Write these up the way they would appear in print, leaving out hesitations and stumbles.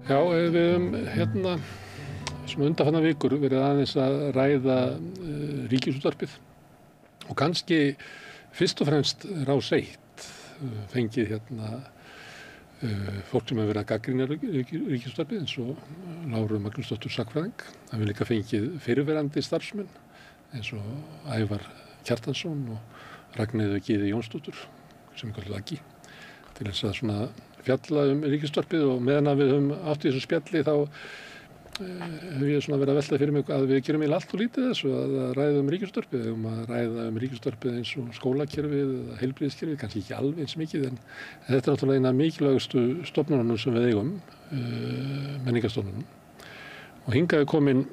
Já, við höfum svona undanfarnar vikur verið aðeins að ræða Ríkisútvarpið og kannski fyrst og fremst Rás 1 fengið fólk sem hefur verið að gagnrýna Ríkisútvarpið eins og Láru Magnúsdóttur sagnfræðing. Það hefur líka fengið fyrirverandi starfsmenn eins og Ævar Kjartansson og Ragnheiður Gyða Jónsdóttur sem kallar Aggi til þess að svona fjalla Ríkisútvarpið og meðan að við höfum átt í þessu spjalli þá hef ég svona verið að velta fyrir mig að við gerum allt og lítið þessu að ræða Ríkisútvarpið, að ræða Ríkisútvarpið eins og skólakerfið eða heilbrigðiskerfið, kannski ekki alveg eins mikið en þetta er náttúrulega eina mikilvægustu stofnunum sem við eigum, menningarstofnunum. Og hingað er komin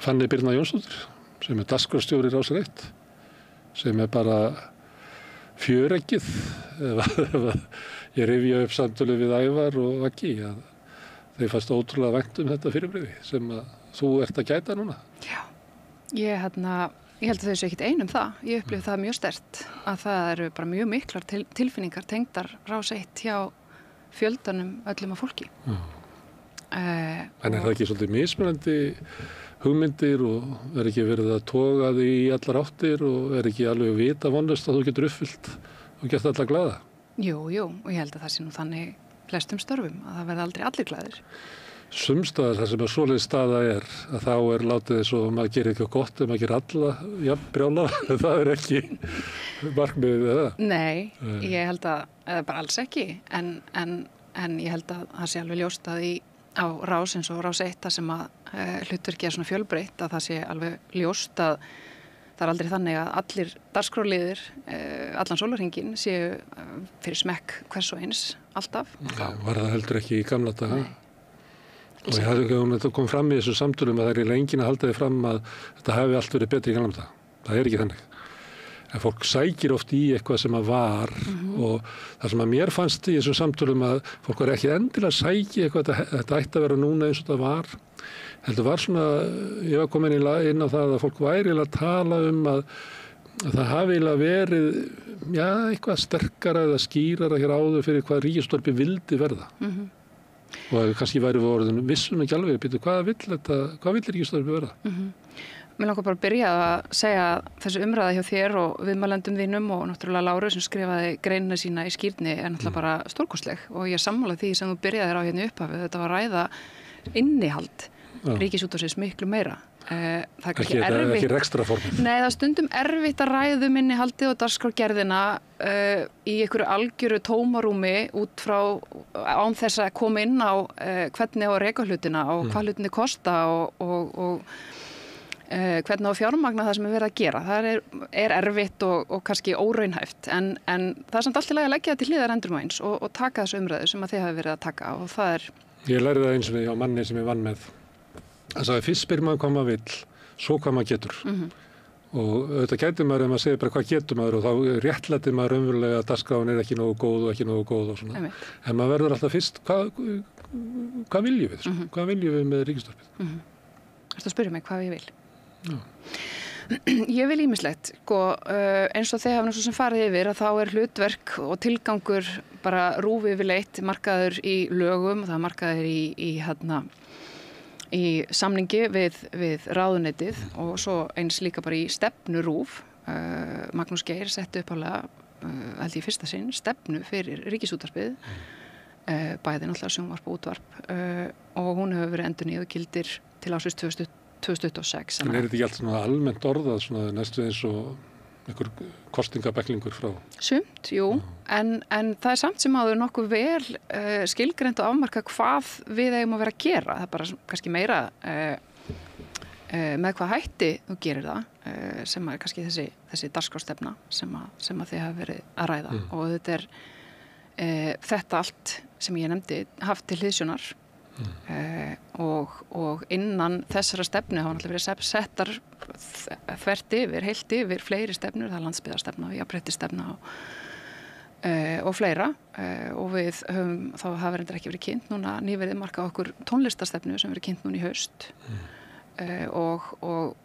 Fanney Birna Jónsdóttir sem er dagskrárstjóri Rásar 1 sem er bara fjöreggið ég rifja upp samtölu við Ævar og Aggi að þeir fannst ótrúlega vænt þetta fyrirbrigði sem að þú ert að gæta núna. Já, ég held að þau séu ekkert ein það. Ég upplifi það mjög sterkt að það eru bara mjög miklar tilfinningar tengdar Rás 1 hjá fjöldanum öllum af fólki. En er það ekki svolítið mismunandi hugmyndir og er ekki verið að toga því í allar áttir og er ekki alveg vita vonlust að þú getur uppfyllt og gert alla glaða? Jú, og ég held að það sé nú þannig flestum störfum, að það verða aldrei allir glaðir. Sumstaðar þar sem að svoleið staða er, að þá er látið þess að maður gerir eitthvað gott ef maður gerir alla, brjála, það er ekki markmiðið eða? Nei, ég held að, eða bara alls ekki, en ég held að það sé alveg ljóst að á Rás eins og Rás 1 þar sem að hlutverki er svona fjölbreytt, að það sé alveg ljóst að það er aldrei þannig að allir dagskrárliðir, allan sólarhringinn séu fyrir smekk hvers og eins, alltaf. Já, var það heldur ekki í gamla daga. Og ég hafði ekki þetta kom fram í þessu samtölum að það er enginn að halda því fram að þetta hafi allt verið betri í gamla daga. Það er ekki þannig. En fólk sækir oft í eitthvað sem að var og það sem að mér fannst í þessum samtölum að fólk var ekki endilega að sækja eitthvað þetta ætti að vera núna eins og þetta var. Heldur var svona, ég var komin inn á það að fólk væri að tala að það hafi verið, já, eitthvað sterkara eða skýrara hér áður fyrir hvað Ríkisútvarpið vildi verða. Og kannski væri við orðin vissum ekki alveg, hvað vill Ríkisútvarpið verða? Mér langar bara að byrja að segja þessu umræða hjá þér og viðmælendum þínum og náttúrulega Láru sem skrifaði greinina sína í skýrni er náttúrulega bara stórkostleg og ég sammála því sem þú byrjaðir á hérna í upphafi. Þetta var ræða innihald Ríkisútvarpsins miklu meira. Það er kannski erfitt. Ekki rekstrarform. Nei, það er stundum erfitt að ræða innihaldið og dagskrárgerðina í einhverju algjöru tómarúmi út frá án þess að koma inn á hvernig á að reka hlutina og hvað hlutinni kosta og hvernig á að fjármagna það sem er verið að gera. Það er erfitt og kannski óraunhæft en það er samt allt í lagi að leggja það til hliðar endur eins og taka þessu umræðu sem að þið hafi verið að taka og það er... Ég lærði það eins og á manni sem ég vann með. Það sagði fyrst spyr maður hvað maður vill, svo hvað maður getur. Og auðvitað gæti maður ef maður segir bara hvað getur maður og þá réttlætir maður raunverulega að dagskráin er ekki nógu góð og ekki nógu góð og svona. En maður verður alltaf fyrst, hvað viljum við? Hvað viljum við með Ríkisútvarpið? Ertu að spyrja mig hvað ég vil? Já. Ég vil ýmislegt, eins og þeir hafa náttúrulega sem farið yfir að þá er hlutverk og tilgangur bara RÚV yfirleitt markaður í lögum, það er markaður í samningi við ráðuneytið og svo eins líka bara í stefnu RÚV. Magnús Geir setti upphaflega, held ég fyrsta sinn, stefnu fyrir Ríkisútvarpið, bæði náttúrulega sjónvarp og útvarp og hún hefur verið endurnýjuð og gildir til ársins 2026. En er þetta ekki allt svona almennt orðað svona næstu eins og einhver kostingabæklingur frá? Sumt, jú, en það er samt sem áður nokkuð vel skilgreint og afmarka hvað við eigum að vera að gera. Það er bara kannski meira með hvað hætti þú gerir það sem er kannski þessi dagskrárstefna sem að þið hafa verið að ræða og þetta er þetta allt sem ég nefndi haft til hliðsjónar og innan þessara stefnu hafa náttúrulega verið settar þvert yfir, heilt yfir fleiri stefnur, það er landsbyggðarstefna og jafnréttisstefna og fleira og við höfum, þá hafa reyndar ekki verið kynnt núna nýverið markað okkur tónlistarstefnu sem verið kynnt núna í haust og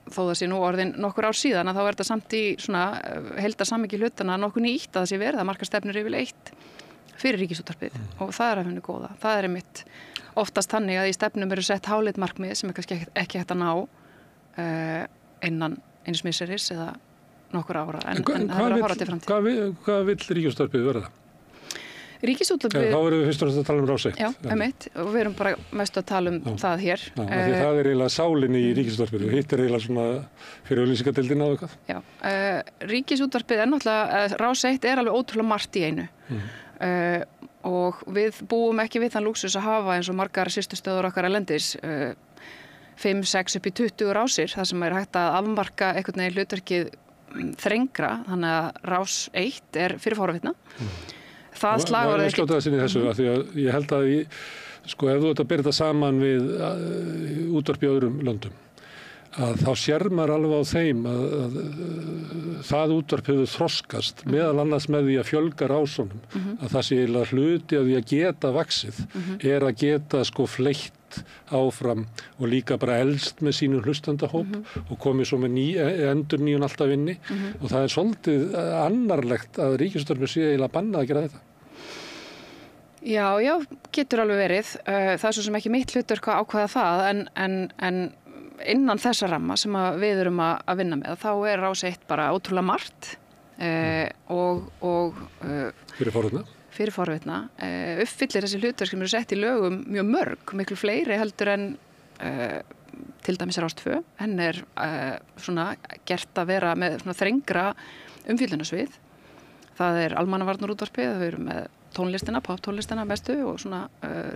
þó það sé nú orðin nokkur ár síðan að þá er þetta samt í svona heildarsamhengi hlutana nokkuð nýtt að það sé verið að marka stefnur yfirleitt fyrir ríkisútvarpið og það er að henni góða. Það er einmitt oftast þannig að í stefnum eru sett háleit markmið sem er kannski ekki hægt að ná innan eins misseris eða nokkur ára en það er að horfa til framtíð. Hvað vill ríkisútvarpið verða? Ríkisútvarpið... Þá erum við fyrst og fremst að tala um Rás 1. Já, einmitt, og við erum bara mest að tala um það hér. Já, því það er eiginlega sálinn í ríkisútvarpið og hitt er eiginlega svona fyrir auglýsingadeildina og eitthvað. Já, ríkisútvarpið er náttúrulega, Rás 1 er alveg ótrúlega margt í einu. Og við búum ekki við þann lúksus að hafa eins og margar systustöður okkar erlendis 5, 6 upp í 20 rásir, það sem er hægt að afmarka einhvern veginn hlutverkið þrengra, þannig að Rás 1 er fyrir forvitna. Það slagur ekki. Það er þessu, af því að ég held að sko ef þú ert að byrja þetta saman við útvarp í öðrum löndum, að þá sér maður alveg á þeim að það útvarp hefur þroskast, meðal annars með því að fjölga rásunum, að það sé eiginlega hluti af því að geta vaxið, er að geta sko fleitt áfram og líka bara elst með sínum hlustandahóp og komið svo með endurnýjun alltaf inni og það er svolítið annarlegt að ríkisútvarpið sé eiginlega bannað að gera þetta. Já, getur alveg verið. Það er svo sem ekki mitt hlutverk að ákveða það en innan þessa ramma sem við erum að vinna með þá er Rás 1 bara ótrúlega margt og fyrir forvitna uppfyllir þessi hlutverk sem eru sett í lögum mjög mörg, miklu fleiri heldur en til dæmis Rás 2. Henn er svona gert að vera með svona þrengra umfjöllunasvið. Það er almannavarnarútvarpið, við erum með tónlistina, poptónlistina mestu og svona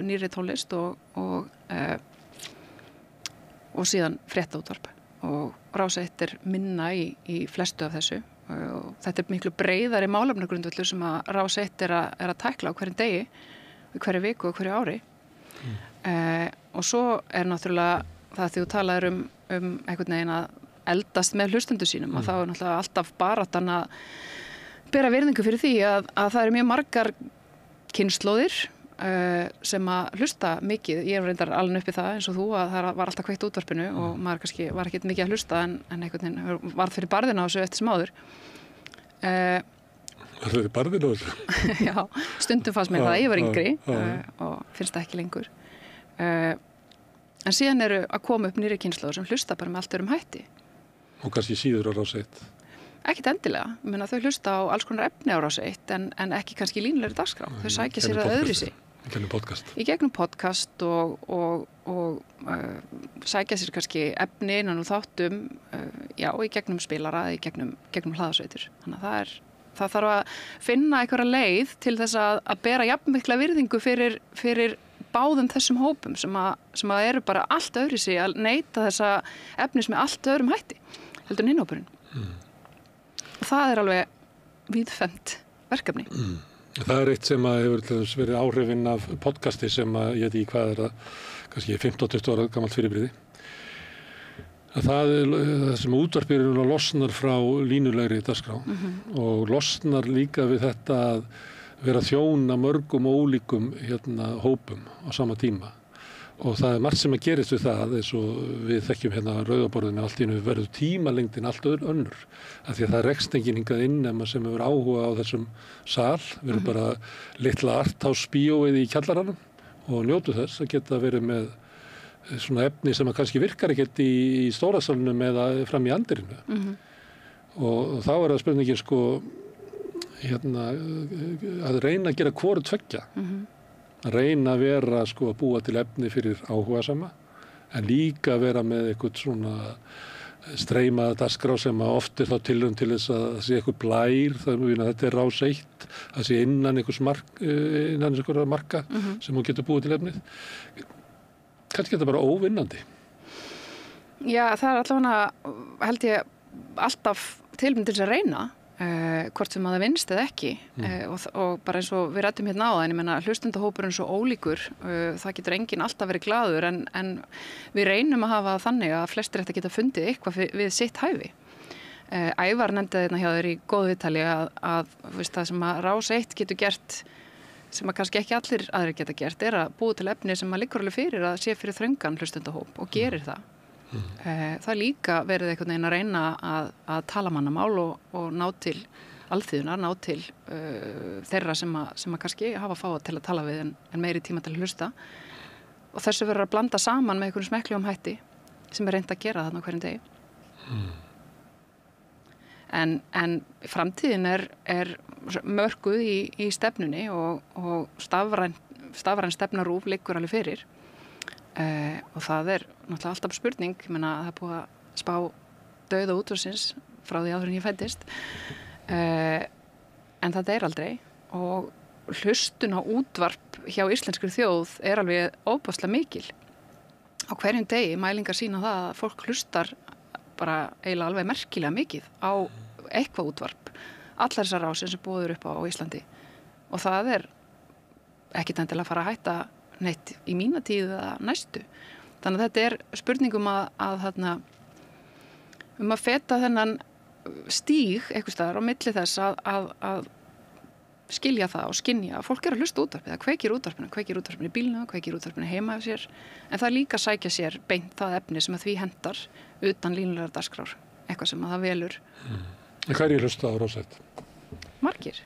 nýrri tónlist og síðan fréttaútvarp og Rás 1 er minna í flestu af þessu og þetta er miklu breiðari málefnagrundvöllur sem að Rás 1 er að tækla á hverjum degi, hverju viku og hverju ári og svo er náttúrulega það því þú talaður um einhvern veginn að eldast með hlustendur sínum og þá er náttúrulega alltaf baráttan að bera virðingu fyrir því að það eru mjög margar kynslóðir sem að hlusta mikið. Ég er reyndar alveg uppi það eins og þú að það var alltaf kveikt útvarpinu og maður kannski var ekkert mikið að hlusta en einhvern veginn varð fyrir barðina á þessu eftir sem áður. Var fyrir barðina á þessu? Já, stundum fannst mér það að ég var yngri og finnst það ekki lengur. En síðan eru að koma upp nýri kynslóður sem hlusta bara með allt öðrum hætti. Og kannski síður á Rás 1? Ekkert endilega. Ég meina þau hlusta á alls konar efni á Rás 1 en ekki kannski línulegri dagskrá. Þau sækja sér að öðruvísi. Í gegnum podcast? Í gegnum podcast og sækja sér kannski efni innan úr þáttum, í gegnum spilara, í gegnum hlaðasveitur. Þannig að það þarf að finna einhverja leið til þess að bera jafnmikla virðingu fyrir báðum þessum hópum sem að eru bara allt öðruvísi að neyta þessa efnis með allt öðrum hætti, heldur en hinn hópurinn. Og það er alveg víðfemt verkefni. Það er eitt sem að hefur verið áhrifin af podcasti sem að ég veit ekki hvað er það, kannski 15-20 ára gamalt fyrirbrigði. Það sem útvarpið losnar frá línulegri dagskrá og losnar líka við þetta að vera að þjóna mörgum og ólíkum hópum á sama tíma. Og það er margt sem að gerist við það eins og við þekkjum rauðaborðinu allt í einu verður tímalengdin allt önnur af því að það rekst enginn hingað inn sem hefur áhuga á þessum sal við erum bara litla arthouse bíóið í kjallaranum og njótu þess að geta verið með svona efni sem að kannski virkar ekkert í stórasalunum eða fram í andirinu og þá er það spurningin sko að reyna að gera hvoru tveggja að reyna að vera sko að búa til efni fyrir áhugasama en líka vera með eitthvað svona streymaða dagskrá sem að oft er þá tilraun til þess að það sé eitthvað blær þannig að þetta er Rás 1 það sé innan einhverja marka sem hún getur búið til efnið kannski þetta bara óvinnandi. Já, það er allavega held ég alltaf tilbúin til þess að reyna hvort sem að það vinnst eða ekki og bara eins og við ræddum hérna á það en ég menna hlustendahópurinn er svo ólíkur það getur enginn alltaf verið glaður en við reynum að hafa þannig að flestir ætti að geta fundið eitthvað við sitt hæfi. Ævar nefndi þetta hjá þér í góðu viðtali að það sem að Rás 1 getur gert sem að kannski ekki allir aðrir geta gert er að búa til efni sem að liggur alveg fyrir að sé fyrir þröngan hlustendahóp og gerir það. Það er líka verið einhvern veginn að reyna að tala mannamál og ná til alþýðunar, ná til þeirra sem að kannski hafa fáa til að tala við en meiri tíma til að hlusta og þessu verður að blanda saman með einhverjum smekklegum hætti sem reynt að gera þarna á hverjum degi. En framtíðin er mörkuð í stefnunni og stafræn stefna RÚV liggur alveg fyrir og það er náttúrulega alltaf spurning, ég meina það er búið að spá dauða útvarpsins frá því áður en ég fæddist en það er aldrei og hlustun á útvarp hjá íslenskri þjóð er alveg óbáslega mikil. Á hverjum degi mælingar sýna það að fólk hlustar bara eiginlega alveg merkilega mikið á eitthvað útvarp. Allar þessar rásir sem boður upp á Íslandi og það er ekkert endilega að fara að hætta neitt í mína tíð eða næstu. Þannig að þetta er spurningum að feta þennan stíg einhvers staðar á milli þess að skilja það og skynja. Fólk er að hlusta útvarpið, það kveikir útvarpinu í bílnum, kveikir útvarpinu heima af sér, en það líka sækja sér beint það efni sem að því hendar utan línulegar dagskrár, eitthvað sem að það velur. En hvað er ég hlusta á Rás 1? Margir.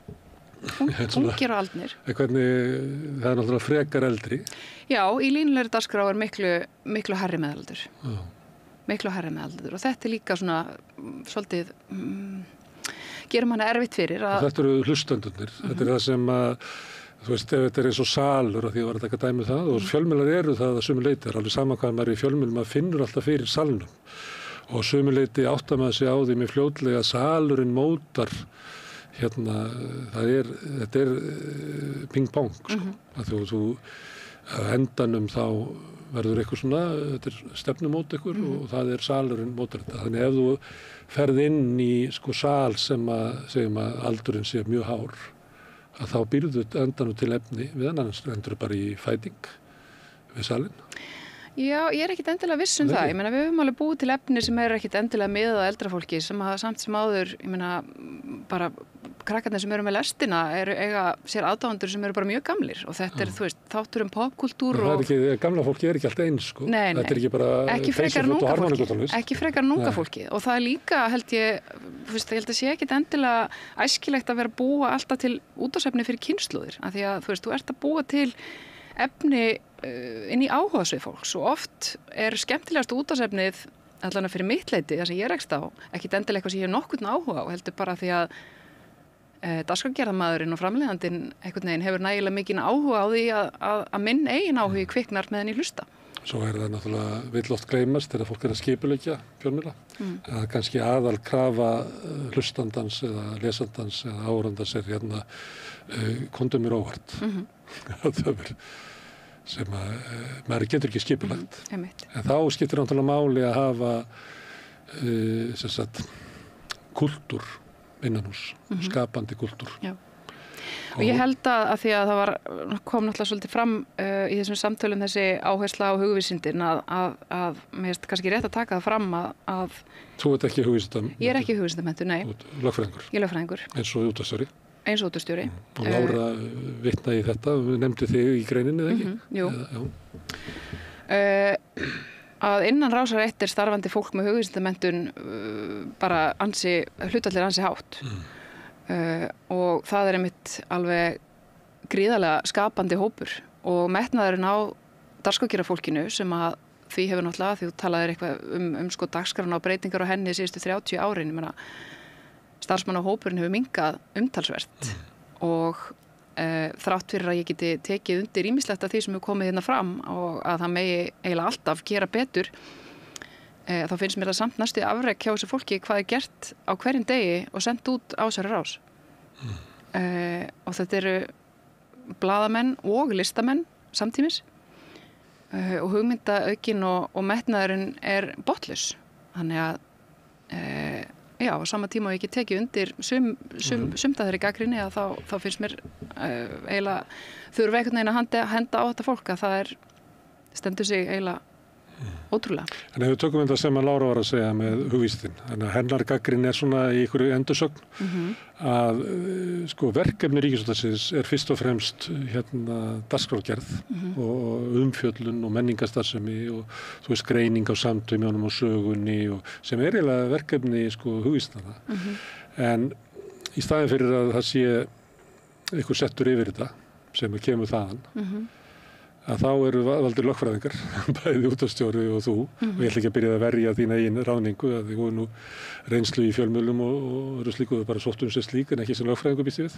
Ungir og aldnir. Hvernig, það er náttúrulega frekar eldri. Já, í línulegri dagskrá er miklu hærri meðaldur. Miklu hærri meðaldur og þetta er líka svona svolítið gerir manni erfitt fyrir að... Þetta eru hlustendurnir. Þetta er það sem að, þú veist, ef þetta er eins og salur að því að var að taka dæmi það og fjölmiðlar eru það að sumu leyti, alveg sama hvað maður er í fjölmiðlum, maður finnur alltaf fyrir salnum og sumu leyti áttar maður sig á því með fljótlega að salurinn mótar þetta er ping-pong, sko. Að þú að endanum þá verður eitthvað svona, þetta er stefnumót eitthvað og það er salurinn mótar þetta. Þannig ef þú ferð inn í sko sal sem að segjum að aldurinn sé mjög hár, að þá býrðu endanum til efni við hann, endur bara í fæting við salinn. Já, ég er ekkit endilega viss það. Ég meina, við höfum alveg búið til efni sem er ekkit endilega miðað á eldra fólki sem að samt sem áður, ég meina, bara krakkarnir sem eru með lestina eiga sér aðdáendur sem eru bara mjög gamlir og þetta er, þú veist, þáttur popkultúr og... Gamla fólki er ekki alltaf eins, sko. Nei. Þetta er ekki bara feysuflott og harmoníkutónlist. Ekki frekar núnga fólki og það er líka, held ég, þú veist, ég held að sé ekkit endilega æskilegt að vera að búa alltaf til útvarpsefni fyrir kynslóðir, af því að, þú veist, þú ert að búa til efni inn í áhugasvið fólks og oft er skemmtilegast útvarpsefnið allan fyrir mitt leyti, það sem ég rekst á, ekkit endilega eitthvað sem ég hef nokkurn áhuga á, heldur bara því að dagskrárgerðarmaðurinn og framleiðandinn einhvern veginn hefur nægilega mikinn áhuga á því að minn eigin áhugi kviknar með henni hlusta. Svo er það náttúrulega vill oft gleymast þegar fólk er að skipuleggja fjölmiðla. Það er kannski aðal krafa hlustandans eða lesandans eða áhorfandans er komdu mér óvart. Það er sem að maður getur ekki skipulagt. En þá skiptir náttúrulega máli að hafa kultúr innanhús, skapandi kultúr. Já. Og ég held að því að það kom náttúrulega svolítið fram í þessum samtölum þessi áhersla á hugvísindin að mér finnst kannski rétt að taka það fram að Þú ert ekki hugvísindamentur? Ég er ekki hugvísindamentur, nei. Þú ert lögfræðingur? Ég er lögfræðingur. Eins og útvarpsstjóri? Eins og útvarpsstjóri. Og Lára vitnaði í þetta, nefndi þig í greininni, eða ekki? Jú. Að innan Rásar 1 er starfandi fólk með hugvísindamenntun bara hlutfallið ansi hátt. Og það er einmitt alveg gríðarlega skapandi hópur og metnaðurinn á dagskrárgerðarfólkinu sem að því hefur náttúrulega, því þú talaðir eitthvað sko dagskrárna og breytingar á henni síðustu 30 árin, ég meina starfsmannahópurinn hefur minnkað umtalsvert og þrátt fyrir að ég geti tekið undir ýmislegt af því sem hefur komið hérna fram og að það megi eiginlega alltaf gera betur þá finnst mér það samt næstu afrek hjá þessu fólki hvað er gert á hverjum degi og sendt út á þessari rás. Og þetta eru blaðamenn og listamenn samtímis og hugmyndaaukin og metnaðurinn er botlaus. Þannig að já, á sama tíma og ég ekki tekið undir sumt að þeirri gagnrýni að þá finnst mér eiginlega þurfa einhvern veginn að henda á þetta fólk að það stendur sig eiginlega ótrúlega. En ef við tökum þetta sem að Lára var að segja með hugvísindin, þannig að hennar gagnrýni er svona í einhverju endursögn að sko verkefni Ríkisútvarpsins er fyrst og fremst dagskrárgerð og umfjöllun og menningarstarfsemi og þú veist greining á samtímanum og sögunni og sem er eiginlega verkefni sko hugvísindanna. En í staðin fyrir að það sé einhver settur yfir þetta sem kemur þaðan, að þá eru valdir lögfræðingar, bæði útvarpsstjóri og þú, og ég ætla ekki að byrja að verja þína eigin ráðningu, að þið voru nú reynslu í fjölmiðlum og eru slíku, bara sóttum sér slík en ekki sem lögfræðingur býst við.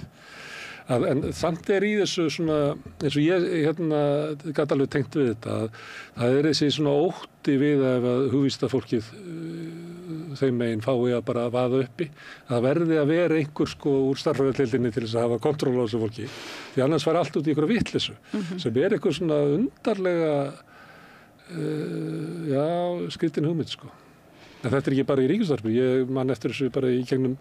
En samt í þessu svona, eins og ég gat alveg tengt við þetta, að það þessi svona ótti við að hugvísindafólkið þeim megin fái að bara vaða uppi, að verði að vera einhver sko úr starffræðideildinni til þess að hafa kontról á þessu fólki, því annars fær allt út í einhverja vitleysu, sem eitthvað svona undarlega skrítin hugmynd sko. En þetta ekki bara í ríkisútvarpi, ég man eftir þessu bara í gegnum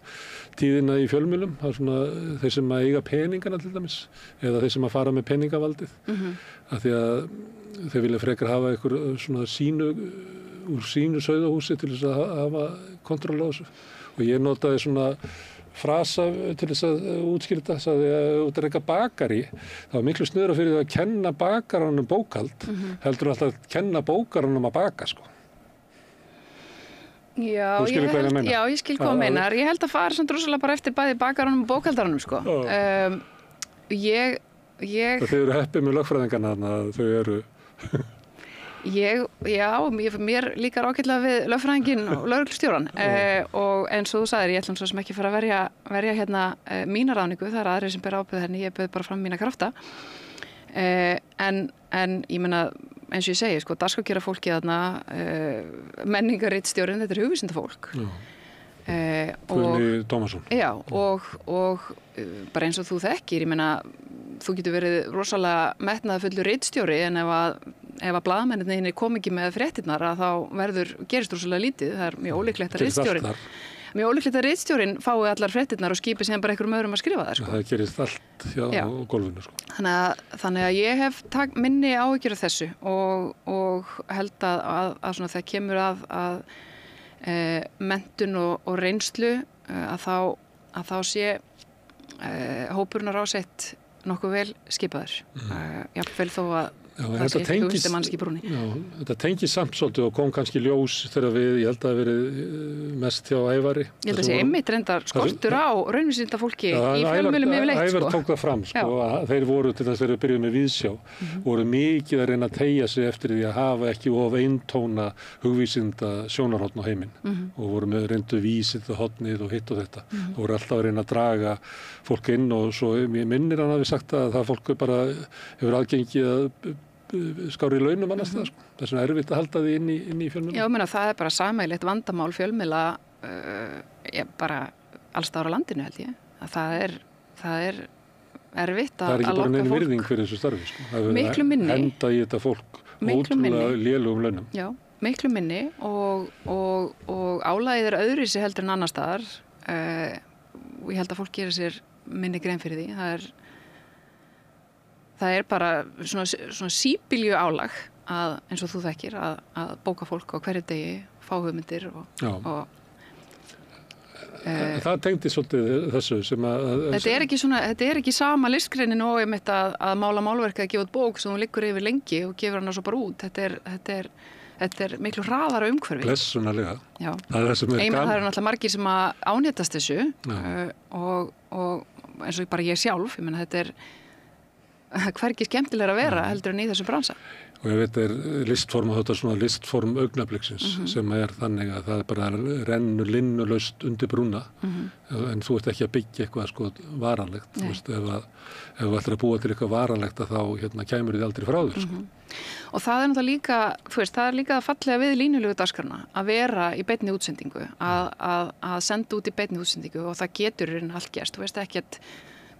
tíðina í fjölmiðlum, það svona þeir sem að eiga peningana til dæmis, eða þeir sem að fara með peningavaldið, af því að þeir vilja frekar hafa einhver svona úr sínu sauðahúsi til þess að hafa kontról á þessu. Og ég notaði svona frasa til þess að útskýra þetta, sagði að út að reka bakari, það var miklu sniðra fyrir það að kenna bakaranum bókhald, heldur alltaf að kenna bókaranum að baka sko. Já, ég skil hvað meinar. Ég held að fara samt rosalega bara eftir bæði bakaranum og bókhaldaranum sko. Þau eru heppið með lögfræðingarna þarna, þau eru mér líkar ágætlega við lögfræðinginn og lögreglustjóran og eins og þú sagðir, ég ætlum svo sem ekki fara að verja hérna mína ráðningu, það aðrir sem ber ábyrgð henni, ég bauð bara fram mína krafta en ég meina eins og ég segi, sko, dagskrárgera fólki þarna, menningarritstjórinn, þetta hugvísindafólk. Guðni Tómasson. Já, og bara eins og þú þekkir, ég meina, þú getur verið rosalega metnaðarfullur ritstjóri, en ef að blaðamennirnir kom ekki með fréttirnar, að þá gerist rosalega lítið, það mjög ólíklegt að ritstjórin fái allar fréttirnar og skipi sem bara einhverjum öðrum að skrifa það, sko. Það gerist allt á gólfinu, sko. Þannig að ég hef minni áhyggjur af þessu og held að svona þegar kemur að menntun og reynslu að þá sé hópurinn á Rás 1 nokkuð vel skipaður. Jafnvel þó að það sé hugvist mannski brúni. Já, þetta tengir samt svolítið og kom kannski ljós þegar ég held að verið mest hjá Ævari. Ég held að sé einmitt reyndar skortur á raunvísindafólki í fjölmiðlum yfirleitt, sko. Ævar tók það fram, sko, að þeir voru til þess að þeir byrjuðu með Víðsjá, voru mikið að reyna að teygja sig eftir því að hafa ekki of eintóna hugvísinda sjónarhorn á heiminn og voru með reyndu vísindahornið og hitt og þetta. Voru alltaf að reyna að draga fólk inn og svo ég minnir hann hafi sagt að það fólk bara hefur aðgengi að skári í launum annars það, sko. Það er erfitt að halda því inn í fjölmiðlum. Já, meina, það bara sameiginlegt vandamál fjölmiðla bara alls staðar á landinu, held ég. Það er erfitt að það er ekki bara neinn fólk. Virðing fyrir þessu starfi, sko. Miklu minni. Henda í þetta fólk ótrúlega lélugum launum. Já, miklu minni og álagið öðruvísi heldur en annars staðar. Og ég held að fólk gerir sér minni grein fyrir því. Það er bara svona síbylju álag að, eins og þú þekkir, að bóka fólk á hverju degi, fá hugmyndir og það tengdi svolítið þessu sem að þetta er ekki sama listgreinin og einmitt að mála málverk að gefa út bók sem hún liggur yfir lengi og gefur hana svo bara út. Þetta er miklu hraðara umhverfi. Blessunarlega. Já. Það er náttúrulega margir sem að ánetast þessu og eins og bara ég sjálf, ég meina þetta er hvergi skemmtilegra að vera heldur en í þessum bransa. Og ég veit listform og þetta svona listform augnabliksins sem þannig að það bara rennur linnulaust undir brúna en þú ert ekki að byggja eitthvað sko varanlegt. Þú veist, ef þú ætlar að búa til eitthvað varanlegt að þá kæmur þið aldrei frá þér. Sko. Og það náttúrulega líka, þú veist, það líka að fallega við línulegu dagskrárna að vera í beinni útsendingu, að senda út í beinni útsendingu og það getur allt gerst. Þú veist ekki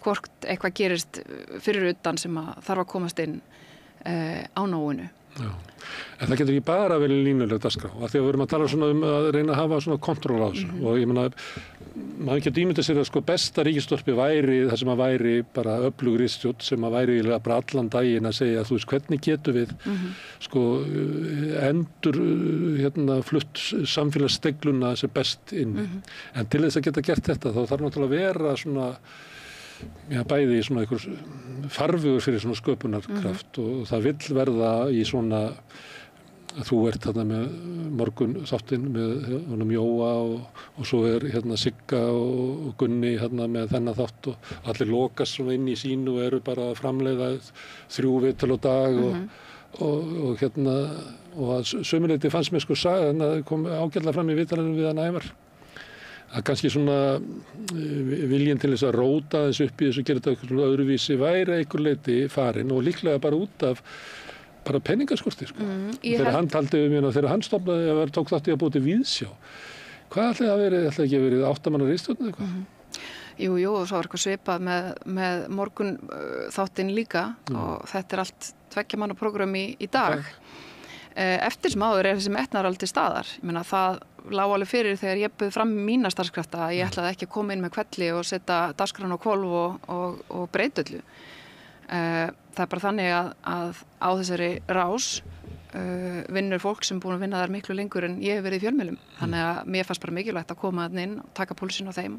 hvort eitthvað gerist fyrir utan sem að þarf að komast inn á nóinu. Já. En það getur ekki bara verið línuleg dagskrá af því að við erum að tala svona að reyna að hafa svona kontról á þessu og ég meina maður getur ímyndað sér að sko besta ríkisútvarpið væri það sem að væri bara öflug ritstjórn sem að væri bara allan daginn að segja þú veist hvernig getum við sko endur flutt samfélagsstegluna sem best inn en til þess að geta gert þetta þá þarf náttúrulega að vera svona bæði í svona einhver farvegur fyrir svona sköpunarkraft og það vill verða í svona þú ert þarna með morgun þáttinn með honum Jóa og svo hérna Sigga og Gunni hérna með þennan þátt og allir lokast svona inn í sínu og eru bara að framleiða 3 viðtöl á dag og hérna og að sömuleyti fannst mér sko þannig að kom ágætlega fram í viðtalinu við hann Ævar að kannski svona viljinn til þess að róta þessu upp í þessu gera þetta svona öðruvísi væri einhver leyti farin og líklega bara út af bara penningaskorti sko. Þegar hann taldi mér og þegar hann stofnaði að tók þátt í að búið til Víðsjá. Hvað ætlaði að verið, ætlaði ekki að verið 8 manna ritstjórn eða eitthvað? Jú, og svo var eitthvað svipað með morgun þáttinn líka og þetta er allt 2 manna prógram í dag. Eftir sem áður þessi metnaður alveg til staðar. Ég meina það lá alveg fyrir þegar ég bauð fram mína starfskrafta að ég ætlaði ekki að koma inn með hvelli og setja dagskrána á hvolf og breytöllu. Það er bara þannig að á þessari rás vinnur fólk sem búin að vinna þar miklu lengur en ég hef verið í fjölmiðlum. Þannig að mér fannst bara mikilvægt að koma þarna inn og taka púlsinn á þeim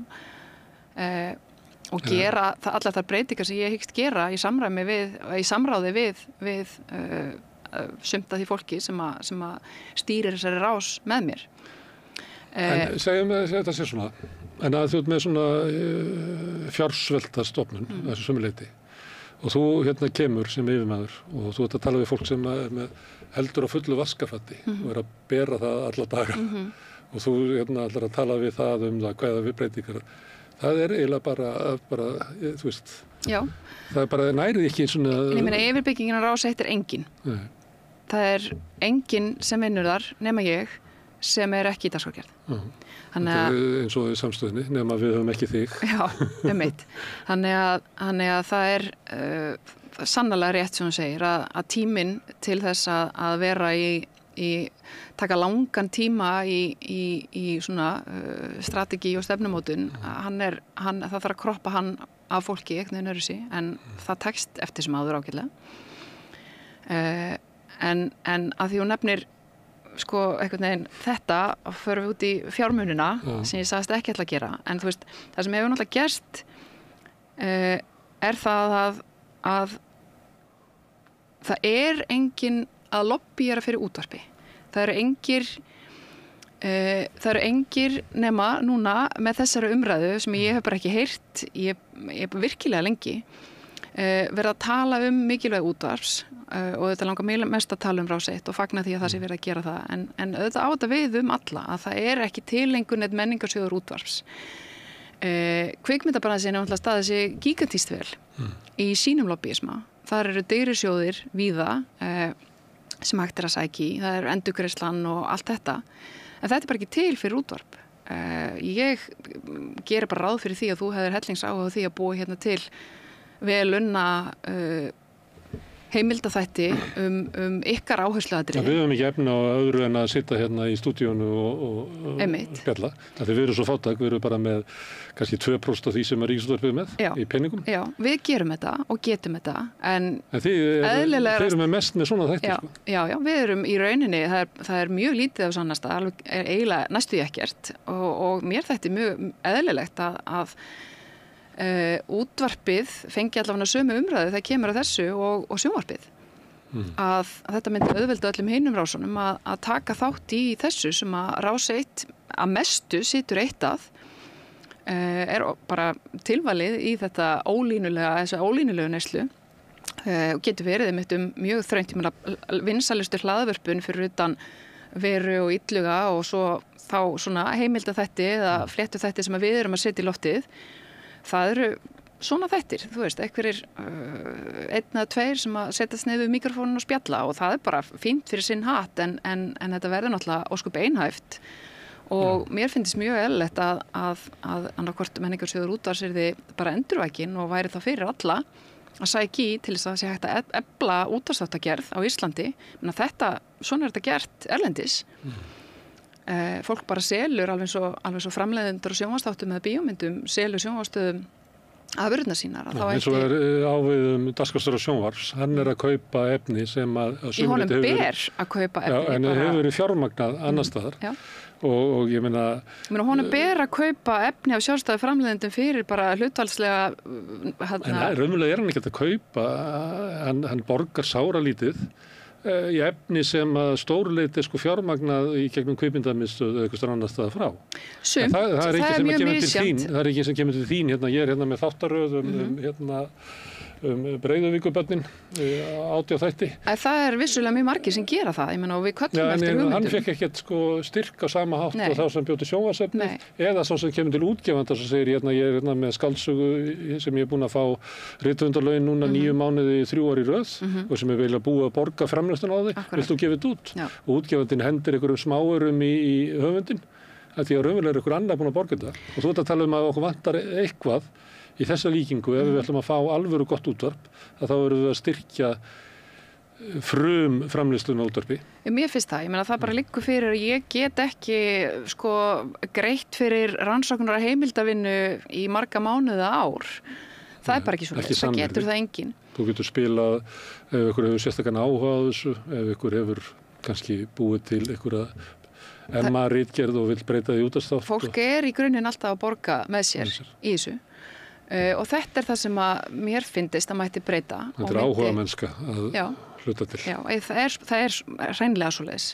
og gera allar þær breytingar sem ég hyggst gera í samráði við sumt af því fólki sem að stýrir þessari rás með mér. En segjum þetta sé svona, en að þú ert með svona fjársvelta stofnun, þessu sömuleyti. Og þú hérna kemur sem yfirmaður og þú ert að tala við fólk sem er með heldur á fullu vaskafatti og er að bera það alla daga og þú hérna ætlar að tala við það hvaða við breytingar. Það er eiginlega bara þú veist, Já. Það er bara nærið ekki svona... Ég meina yfirbyggingin á rás 1 er engin. Nei. Það er engin sem vinnur þar nema ég sem er ekki í dagskrárgerð. Þetta er eins og í samstöðinni, nema við höfum ekki þig. Já, einmitt. Þannig að það er sannarlega rétt sem hún segir að tíminn til þess að vera taka langan tíma í svona strategi og stefnumótun, það þarf að kroppa hann af fólki einhvern veginn öðru sig, en það tekst eftir sem áður ágætlega. En að því hún nefnir sko einhvern veginn þetta og förum við út í fjármunina sem ég sagðist ekki ætla að gera, en þú veist það sem hefur náttúrulega gerst er það að það er engin að lobbýra fyrir útvarpi. Það eru engir nema núna með þessari umræðu sem ég hef bara ekki heyrt ég virkilega lengi verið að tala mikilvæg útvarps og þetta langar mest að tala Rás 1 og fagna því að það sé verið að gera það en auðvitað á þetta við alla að það er ekki til lengur neitt menningarsjóður útvarps. Kvikmyndabransin er náttúrulega staðið sig gigantískt vel í sínum lobbyisma. Þar eru deirisjóðir víða sem hægt er að sækja í, það eru endurgreiðslan og allt þetta, en þetta er bara ekki til fyrir útvarp. Ég geri bara ráð fyrir því að þú hefur hellingsáhuga á því að búa hérna til vel unna heimildaþætti ykkar áhersluatriði. Við höfum ekki efni á öðru en að sitja hérna í stúdíónu og spjalla. Þegar við erum svo fátæk, við erum bara með kannski 2% af því sem Ríkisútvarpið með í peningum. Já, við gerum þetta og getum þetta, en þeir eru með mest með svona þætti. Já, við erum í rauninni, það er mjög lítið af sannasta, alveg eiginlega næstu ekkert og mér þetta mjög eðlilegt að útvarpið fengi allavega sömu umræðu þegar kemur að þessu og sjónvarpið að þetta myndi auðvelda öllum hinum rásunum að taka þátt í þessu sem að Rás 1 að mestu situr eitt að er bara tilvalið í þetta ólínulegu neyslu og getur verið einmitt mjög þröngt, ég meina vinsælustu hlaðvörpun fyrir utan Veru og Illuga og svo þá svona heimildaþætti eða fléttuþætti sem við erum að setja í loftið. Það eru svona þættir, þú veist, einhverjir 1 eða 2 sem að setjast niður við mikrofónin og spjalla og það er bara fínt fyrir sinn hatt en þetta verður náttúrulega óskup einhæft og mér finnst mjög eðlilegt að annarkvort menningarsjóður útvarps yrði bara endurvækin og væri það fyrir alla að sækja í til þess að það sé hægt að efla útvarpsþáttagerð á Íslandi. Svona er þetta gert erlendis. Fólk bara selur alveg svo framleiðendur og sjónvarpsþáttum með bíómyndum selur sjónvarpsstöðum afurðirnar sínar. Eins og er ávið dagskrárstjóra sjónvarps, hann er að kaupa efni sem að í honum ber að kaupa efni. Já, en það hefur verið fjármagnað annar staðar. Og ég meina honum ber að kaupa efni af sjálfstæðu framleiðendum fyrir bara hlutfallslega En raunverulega er hann ekki að kaupa, hann borgar sáralítið í efni sem að stórleiti sko fjármagnað í gegnum kvikmyndamiðstöð eða eitthvað annars staðar frá. Sumt, það er ekki sem mjög kemur til misjafnt. þín, það er ekki sem kemur til þín, hérna ég er hérna með þáttaröð Breiðavíkurbörnin, 80 þætti. Það er vissulega mjög margir sem gera það, ég meina, og við köllum eftir En hugmyndum. hann fekk ekkert sko styrk á sama hátt Nei. og þá sem bjóti sjónvarpsefnið Nei. eða svo sem kemur til útgefanda sem segir hérna ég er hérna með skáldsögu sem ég er búin að fá rithöfundarlaun núna 9 mánuði 3 ár í röð og sem er vilja búið að borga framleiðsluna á því, Akkurat. vilt þú gefa þetta út? Já. Og útgefandinn hendir einhverjum smáurum í höfundin að því að raunverulega er einhver annar búin að borga þetta og þú ert að tala um að okkur vantar eitthvað í þessa líkingu ef við ætlum að fá alvöru gott útvarp að þá verðum við að styrkja framleiðsluna á útvarpi. Mér finnst það, ég meina það bara liggur fyrir að ég get ekki sko greitt fyrir rannsóknar að heimildavinnu í marga mánuði ár. Það er bara ekki svona, það getur það enginn. Þú getur spilað ef ykkur hefur sérstakann áhuga á þessu, ef ykkur hefur kannski búið til einhverja MA-ritgerð og vill breyta því útastátt. Fólk er í grunninn alltaf að borga með sér í þessu. Og þetta er það sem að mér finnist að mætti breyta. Þetta er áhuga mennska að hluta til. Já, það er hreinlega svoleiðis.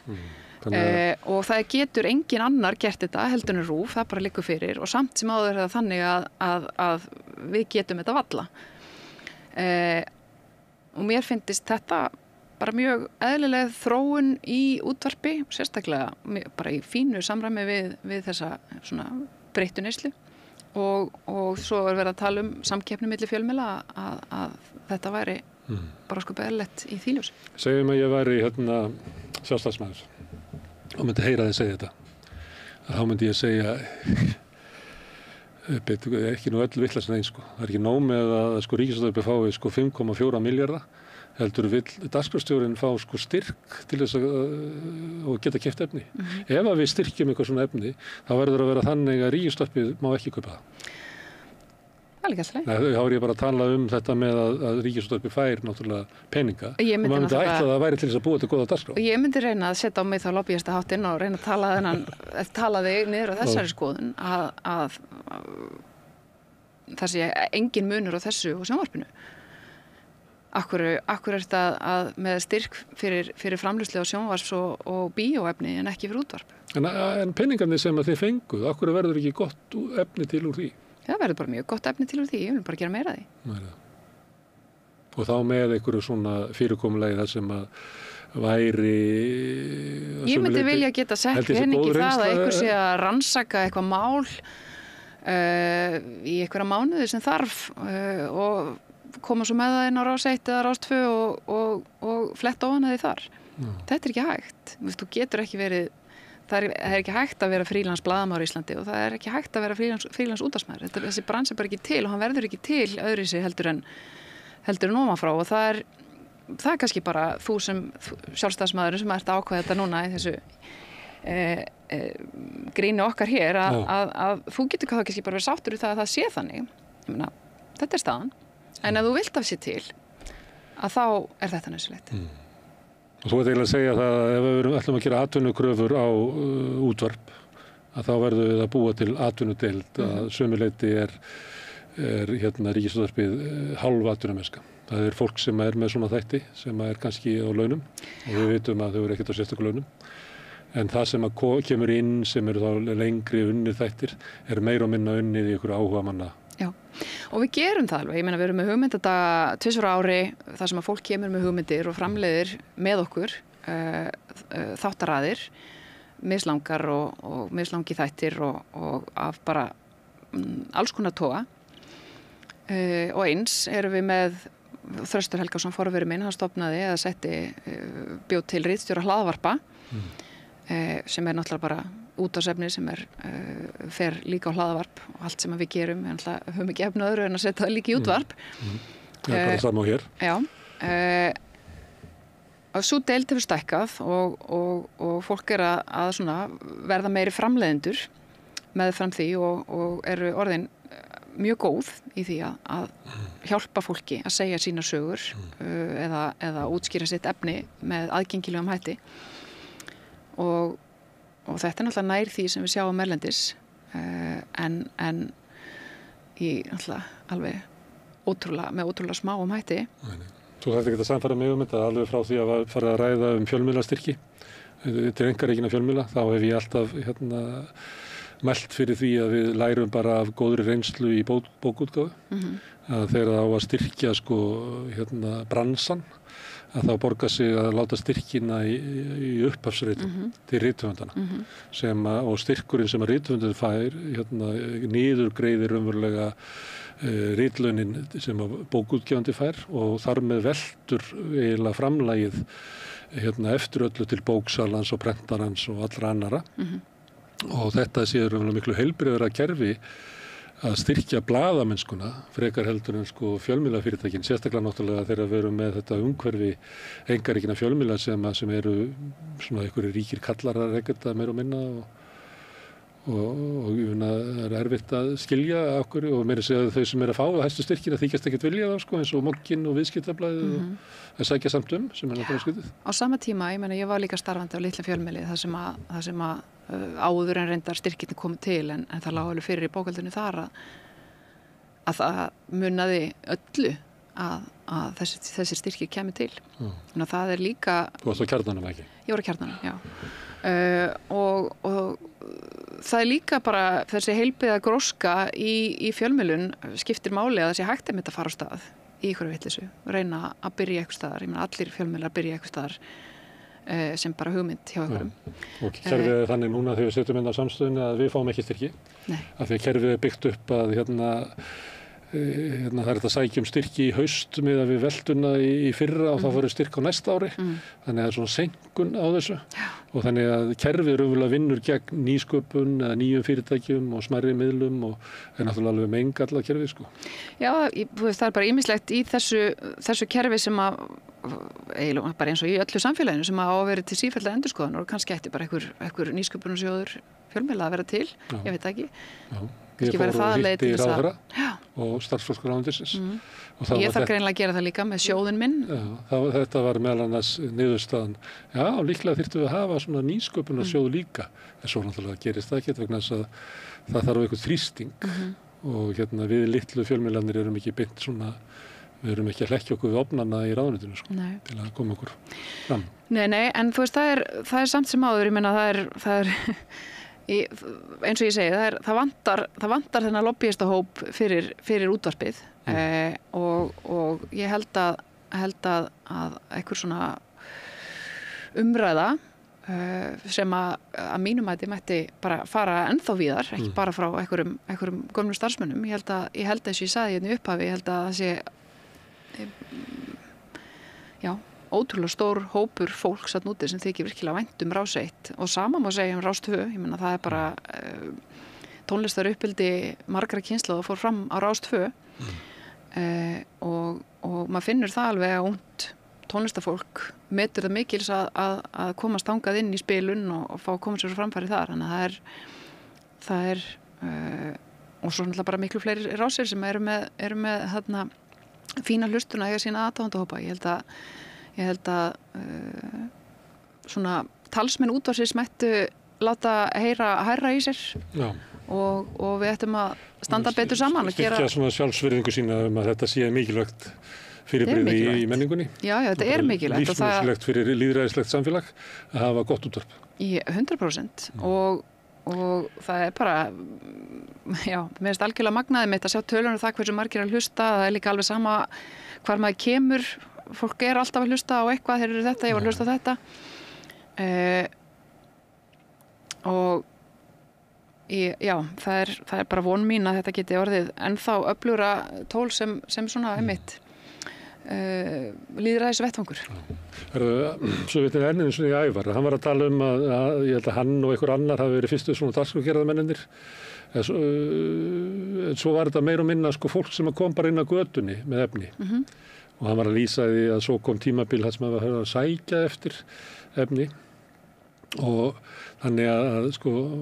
Og það getur engin annar gert þetta heldur en RÚV, það bara liggur fyrir og samt sem áður er það þannig að við getum þetta valla. Og mér finnst þetta bara mjög eðlileg þróun í útvarpi, sérstaklega bara í fínu samræmi við þessa svona breyttu neyslu. Og svo er verið að tala um samkeppni milli fjölmiðla að þetta væri bara sko eðlilegt í því ljósi. Segjum að ég væri sjálfstæðismaður og myndi heyra þið segja þetta. Þá myndi ég segja ekki nú öll vitlaust eins sko. Það er ekki nóg með að sko ríkisútvarpið fái sko 5,4 milljarða heldur vill dagskrárstjórinn fá sko styrk til þess að geta keypt efni. Ef að við styrkjum eitthvað svona efni, þá verður að vera þannig að ríkisútvarpið má ekki kaupa það. Það er líka alltaf leið. Nei, þá er ég bara að tala um þetta með að ríkisútvarpið fær náttúrulega peninga og maður myndi ætla að það væri til þess að búa til góða dagskrá. Ég myndi reyna að setja á mig þá lobbyista háttinn og reyna að tala þig niður á þessari skoðun að það sé engin munur á þessu og sjónvarpinu. Akkur er þetta að með styrk fyrir framleiðslu á sjónvarps og bíóefni en ekki fyrir útvarp. En peningarnir sem að þið fenguð, akkur verður ekki gott efni til úr því? Það verður bara mjög gott efni til úr því, ég vil bara gera meira af því. Og þá með einhverju svona fyrirkomulegi þar sem að væri... Ég myndi vilja geta sett pening í það að einhver sé að rannsaka eitthvað mál í einhverja mánuði sem þarf og koma svo með það inn á Rás 1 eða Rás 2 og fletta ofan að því þar. Þetta er ekki hægt. Þú getur ekki verið, það er ekki hægt að vera frílans blaðamaður í Íslandi og það er ekki hægt að vera frílans útvarpsmaður. Þessi bransi er bara ekki til og hann verður ekki til öðruvísi heldur en ofanfrá og það er kannski bara þú sem sjálfstæðismaður sem ert að ákveða þetta núna í þessu gríni okkar hér að þú getur kannski bara verið sáttur í það að það sé þannig. Ég meina, þetta er staðan. En ef þú vilt af sér til, að þá er þetta nauðsynlegt. Og þú ert eiginlega að segja það að ef við ætlum að gera atvinnukröfur á útvarp, að þá verðum við að búa til atvinnudeild, að sömuleyti er ríkisútvarpið hálf atvinnumennska. Það er fólk sem er með svona þætti, sem er kannski á launum, og við vitum að þau eru ekkert á sérstöku launum. En það sem að kemur inn, sem eru þá lengri unnið þættir, er meira og minna unnið í ykkur áhuga manna. Já, og við gerum það alveg. Ég meina, við erum með hugmyndadaga 2 ári, þar sem að fólk kemur með hugmyndir og framleiðir með okkur þáttaraðir, mislangar og mislangi þættir og af bara alls konar toga. Og eins erum við með Þröstur Helgason forveri minn, hann stofnaði eða bjóð til ritstjóra hlaðvarpa sem er náttúrulega bara útvarpsefni sem fer líka á hlaðvarp og allt sem við gerum, við höfum ekki efni öðru en að setja það líka í útvarp. Það er bara sama á hér. Já. Og svo deild hefur stækkað og fólk er að svona verða meiri framleiðendur meðfram því og eru orðin mjög góð í því að hjálpa fólki að segja sína sögur eða útskýra sitt efni með aðgengilegum hætti og þetta er náttúrulega nær því sem við sjáum erlendis en í náttúrulega alveg með ótrúlega smáum hætti Þú þarft ekki að sannfæra mig þetta alveg frá því að fara að ræða fjölmiðlastyrki til einkarekinna fjölmiðla. Þá hef ég alltaf mælt fyrir því að við lærum bara af góðri reynslu í bókútgáfu. Að þegar það á að styrkja bransan, að þá borgar sig að láta styrkina í upphafsritum til rithöfundana og styrkurinn sem að rithöfundin fær niðurgreiðir raunverulega ritlaunin sem að bókútgefandi fær og þar með veltur eiginlega framlagið eftir öllu til bóksalans og prentarans og allra annara og þetta séður miklu heilbrigðara kerfi að styrkja blaðamennskuna frekar heldur en fjölmiðlafyrirtækin, sérstaklega náttúrulega þegar við erum með þetta umhverfi einkarekinna fjölmiðla sem eru svona einhverjir ríkir kallar að reka þetta meira og minna og það er erfitt að skilja okkur og meira segja þau sem að fá hæstu styrkina þykjast ekkert vilja þá eins og Mogginn og Viðskiptablaðið og sækja samt sem er náttúrulega skytið. Á sama tíma, ég var líka starfandi á litlum fjölmiðli þar sem að áður en reyndar styrkirni komið til en það lá alveg fyrir í bókhaldinu þar að það munaði öllu að þessi styrkir kemur til. Þannig að það er líka... Þú varst á Kjarnanum ekki? Ég var á Kjarnanum, já. Og það er líka bara þessi heilbrigða gróska í fjölmiðlun skiptir máli að það sé hægt að fara á stað í ykkur vitleysu, reyna að byrja eitthvað staðar. Ég meina allir fjölmiðlar byrja eitthvað staðar sem bara hugmynd hjá einhverjum. Og kerfið er þannig núna þegar við setjum inn á samstöðunni að við fáum ekki styrki. Af því að kerfið er byggt upp að það er þetta sækjum styrki í haust með að við velduna í fyrra og þá fyrir styrk á næsta ári. Þannig að það er svona senkun á þessu. Og þannig að kerfið raunverulega vinnur gegn nýsköpun eða nýjum fyrirtækjum og smærri miðlum og er náttúrulega alveg meingallað kerfið Já, það er bara ýmislegt í þessu kerfi sem að eiginlega bara eins og í öllu samfélaginu sem að vera til sífelldar endurskoðunar og kannski ætti bara einhver nýsköpunarsjóður fjölmiðla að vera til, ég veit ekki. Ég fór og hitti ráðherra og starfsfólksráðuneytisins. Ég þarf greinilega að gera það líka með sjóðinn minn. Þetta var meðal annars niðurstaðan. Já, líklega þyrftum við að hafa svona nýsköpunarsjóð líka. En svo náttúrulega gerist það ekki vegna þess að það þarf eitthvað þrýsting og við litlu fjölmiðlarnir erum ekki beint svona, við erum ekki að hlekkja okkur við ofnana í ráðuneytinu til að koma okkur fram. Nei, en þú veist, það er samt sem áður, ég meina það er eins og ég segi, það vantar þennan lobbyistahóp fyrir útvarpið og ég held að einhver svona umræða sem að mínum að þið mætti bara fara ennþá víðar, ekki bara frá einhverjum gömlum starfsmönnum. Ég held að eins og ég sagði hérna í upphafi, ég held að það sé ótrúlega stór hópur fólks að núti sem þykir virkilega vænt Rás 1 og sama má segja Rás 2. Ég meina það er bara tónlistaruppeldi margra kynslóða fór fram á Rás 2 og maður finnur það alveg að ungt tónlistafólk metur það mikils að komast þangað inn í spilun og fá að koma sér framfæri þar. Þannig að það er og svo náttúrulega bara miklu fleiri rásir sem eru með þarna fína hlustuna eiga sína aðdáendahópa. Ég held að svona talsmenn útvarpsins mættu láta hærra í sér og við ættum að standa betur saman og gera... Styrkja svona sjálfsvirðingu sína að þetta sé mikilvægt fyrirbrigði í menningunni. Já, þetta er mikilvægt. Lífsnauðsynlegt fyrir lýðræðislegt samfélag að hafa gott útvarp. 100% og það er bara, mér finnst algjörlega magnaði mitt að sjá tölunum það hversu margir að hlusta, það er líka alveg sama hvar maður kemur, fólk er alltaf að hlusta á eitthvað, þeir eru þetta, ég var að hlusta á þetta og það er bara von mín að þetta geti orðið ennþá öflugra tól sem svona einmitt lýðræðis vettvangur. Svo veitum við ennið eins og í Ævar, hann var að tala að ég held að hann og einhver annar hafi verið fyrstu svona dagskrárgerðarmennirnir en svo var þetta meira og minna fólk sem kom bara inn á götunni með efni og hann var að lýsa því að svo kom tímabil þar sem hann var að sækja eftir efni og þannig að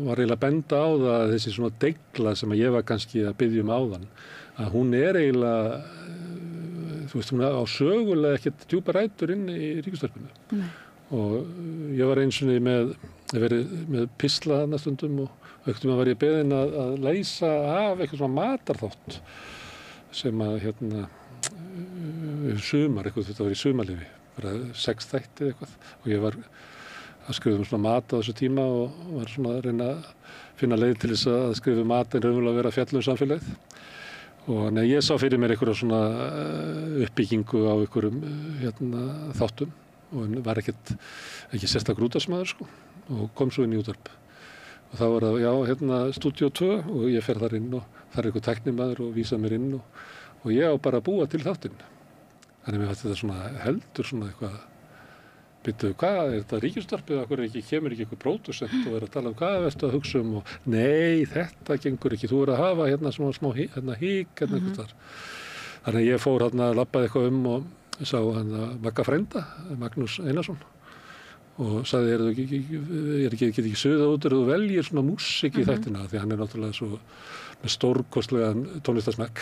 var eiginlega að benda á það að þessi svona deigla sem að ég var kannski að biðja áðan að hún er eiginlega þú veist, hún á sögulega ekkert djúpa rætur inn í Ríkisútvarpinu. Og ég var eins og með pistla þarna stundum og einhvern veginn var ég beðinn að leysa af eitthvað svona matarþátt sem að sumar, þetta var í sumarlifi, bara 6 þætti eitthvað og ég var að skrifa svona mat á þessu tíma og var svona að reyna að finna leið til þess að skrifa mat en raunverulega að vera fjallum samfélagið. Og ég sá fyrir mér einhverja svona uppbyggingu á einhverjum þáttum og var ekki sérstaklega útvarpsmaður sko og kom svo inn í útvarp. Og þá var það, Stúdíó 2 og ég fer þar inn og þar er einhver tæknimaður og vísa mér inn og ég á bara að búa til þáttinn. Þannig mér fannst þetta svona heldur svona eitthvað, byrju, hvað er þetta ríkisútvarpið, okkur kemur ekki einhver pródúsent og verður að tala hvað verður að hugsa og nei, þetta gengur ekki, þú verður að hafa smá hík einhvers þar. Þannig að ég fór labbaði eitthvað og sá Magga frænda, Magnús Einarsson og sagði, get ekki suðað út þú veljir svona músík í þættina því hann er náttúrulega svo með stórkostlegan tónlistarsmekk.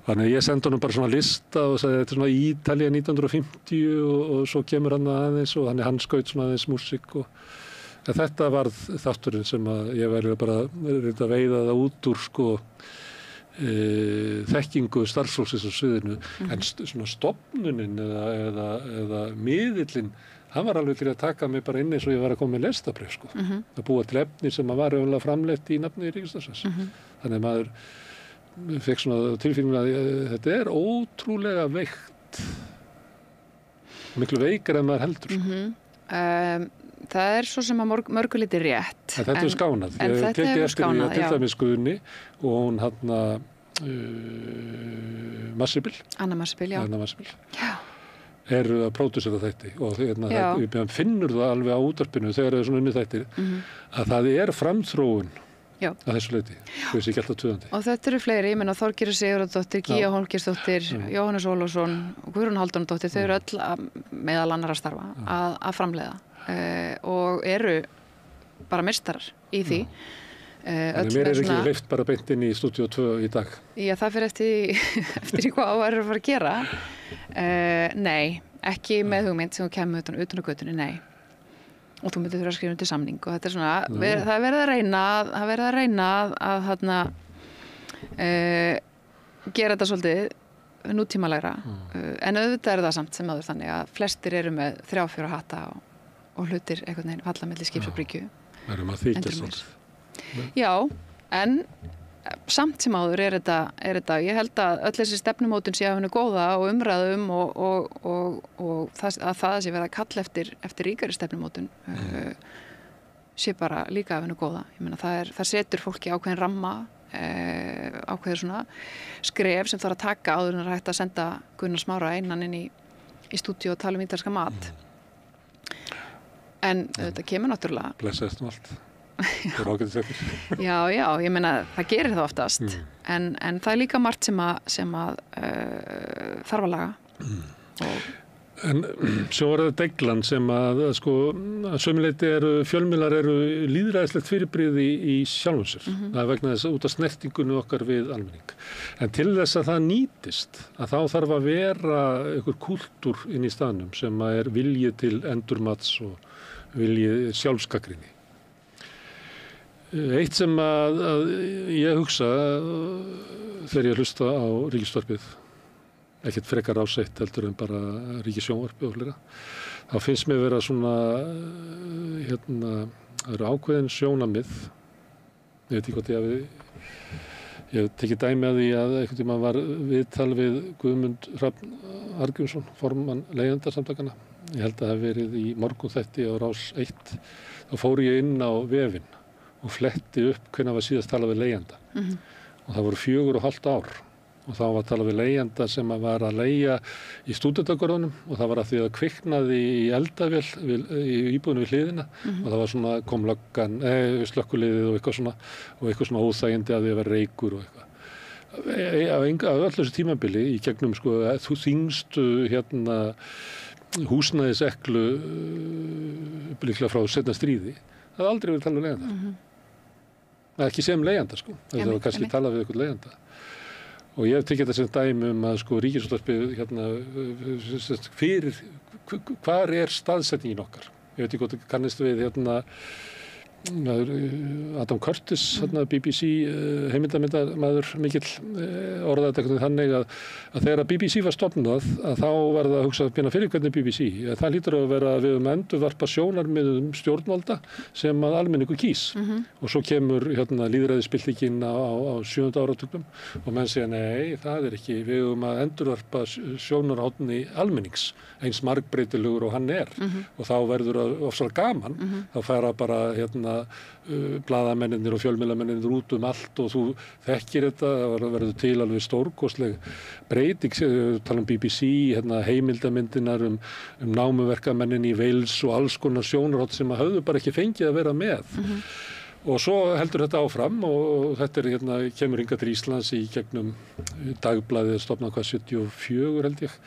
Þannig að ég sendi honum bara svona lista og sagði þetta er svona Ítalía 1950 og svo kemur hann aðeins og hann skaut svona aðeins músík og þetta varð þátturinn sem að ég væri bara að veiða það út úr sko þekkingu starfsfólksins á sviðinu en svona stofnunin eða miðillinn hann var alveg til að taka mig bara inn eins og ég var að koma með lestabréf sko. Að búa til efni sem að var öfulega framleitt í nafni Ríkisútvarpsins. Þannig að maður fekk svona tilfinninguna að þetta er ótrúlega veikt. Miklu veikar en maður heldur sko. Það er svo sem að mörguliti rétt. En þetta er skánað. Ég tekið eftir því að til dæmis Guðni og hún Massibil. Anna Massibil, já. Eru að pródúsera þætti og finnur það alveg á útvarpinu þegar það er svona unnið þættir að það er framþróun að þessu leyti, þú veist ekki alltaf tvöðandi. Og þetta eru fleiri, ég menna Þorgerður Sigurðardóttir, Gígja Hólmgeirsdóttir, Jóhannes Ólafsson og Guðrún Hálfdánardóttir, þau eru öll meðal annarra starfa að framleiða og eru bara meistarar í því. Þannig mér er ekki leyft bara beint inn í Stúdíó 2 í dag. Já, það fyrir eftir hvað það er að fara að gera. Nei, ekki með hugmynd sem þú kemur utan á götunni, nei. Og þú myndir þurfa að skrifa undir samning og þetta er svona, það er verið að reyna að gera þetta svolítið nútímalegra. En auðvitað er það samt sem áður þannig að flestir eru með 3-4 hatta og hlutir einhvern veginn falla milli skips og bryggju. Verðum að þykjast svolítið. Já, en samt sem áður er þetta, ég held að öll þessi stefnumótun sé af hennu góða og umræðum og það sé verið að kalla eftir ríkari stefnumótun sé bara líka af hennu góða. Ég meina það setur fólki ákveðin ramma, ákveðin svona skref sem þarf að taka áður en það er hægt að senda Gunnar Smára innan inn í stúdíu og tala ítalska mat. En þetta kemur náttúrulega. Blessaðist allt. Það er ágætiseftir. Já, ég meina það gerir það oftast en það er líka margt sem að þarf að laga. En svo var það deglan sem að sömuleyti fjölmiðlar eru lýðræðislegt fyrirbrigði í sjálfum sér. Það er vegna þess að út af snertingunni okkar við almenning. En til þess að það nýtist að þá þarf að vera einhver kúltúr inn í staðnum sem að er vilji til endurmats og vilji sjálfsgagnrýni. Eitt sem að ég hugsa þegar ég hlusta á Ríkisútvarpið, ekkert frekar ásett heldur en bara Ríkissjónvarpið og fleira, þá finnst mér vera svona, það eru ákveðin sjónarmið, ég veit ekki hvort ég hef tekið dæmi að því að einhvern tímann var viðtal við Guðmund Hrafn Arngrímsson, formann Leigjendasamtakanna. Ég held að það hef verið í morgunþætti á Rás 1, þá fór ég inn á vefinn og fletti upp hvenær var síðast talað við leigjanda. Og það voru 4,5 ár og þá var talað við leigjanda sem var að leigja í stúdentagörðunum og það var að því að kviknaði í eldavél í íbúðinu við hliðina og það var svona kom löggan, slökkuliðið og eitthvað svona óþægindi að því að vera reykur og eitthvað. Af öllu þessu tímabili í gegnum þú þyngstu húsnæðiseklu líklega frá seinna stríði, það hafði aldrei verið talað við leigjanda. Ekki sem leigjanda það var kannski talað við eitthvað leigjanda. Og ég hef tekið þetta sem dæmi að Ríkisútvarpið fyrir hvar er staðsetningin okkar. Ég veit ekki hvort kannist við Adam Curtis, BBC heimildamindamaður mikill orðaði þetta þannig að þegar BBC var stofnað að þá var það að hugsa fyrir hvernig BBC. Það hlýtur að vera að við endurvarpa sjónarmiðum stjórnvalda sem að almenningur kýs. Og svo kemur lýðræðisbyltingin á 7. áratugnum og menn segja nei, það ekki. Við að endurvarpa sjónarhorni almennings eins margbreytilegur og hann og þá verður það ofsalega gaman. Þá fara bara blaðamennirnir og fjölmiðlamennirnir út allt og þú þekkir þetta, það verður til alveg stórkostleg breyting, tala BBC, heimildamindinar námuverkamennin í Wales og alls konar sjónarhorn sem að höfðu bara ekki fengið að vera með. Og svo heldur þetta áfram og þetta kemur hingað til Íslands í gegnum dagblaðið stofnað 74 held ég.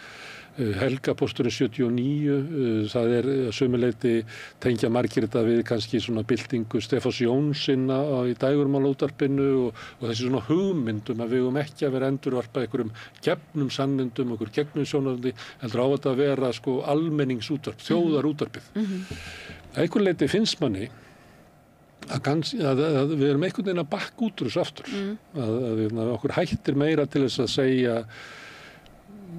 Helgapósturinn 79, það sömuleyti tengja margir þetta við kannski svona byltingu Stefáns Jónssyna í Dægurmálaútvarpinu og þessi svona hugmyndum að við ekki að vera endurvarpa einhverjum gefnum sannindum, einhver gegnum sjónarhorni, heldur á þetta að vera almenningsútvarp, þjóðarútvarpið. Einhver leyti finnst manni að við erum einhvern veginn að bakka út úr þessu aftur. Að okkur hættir meira til þess að segja.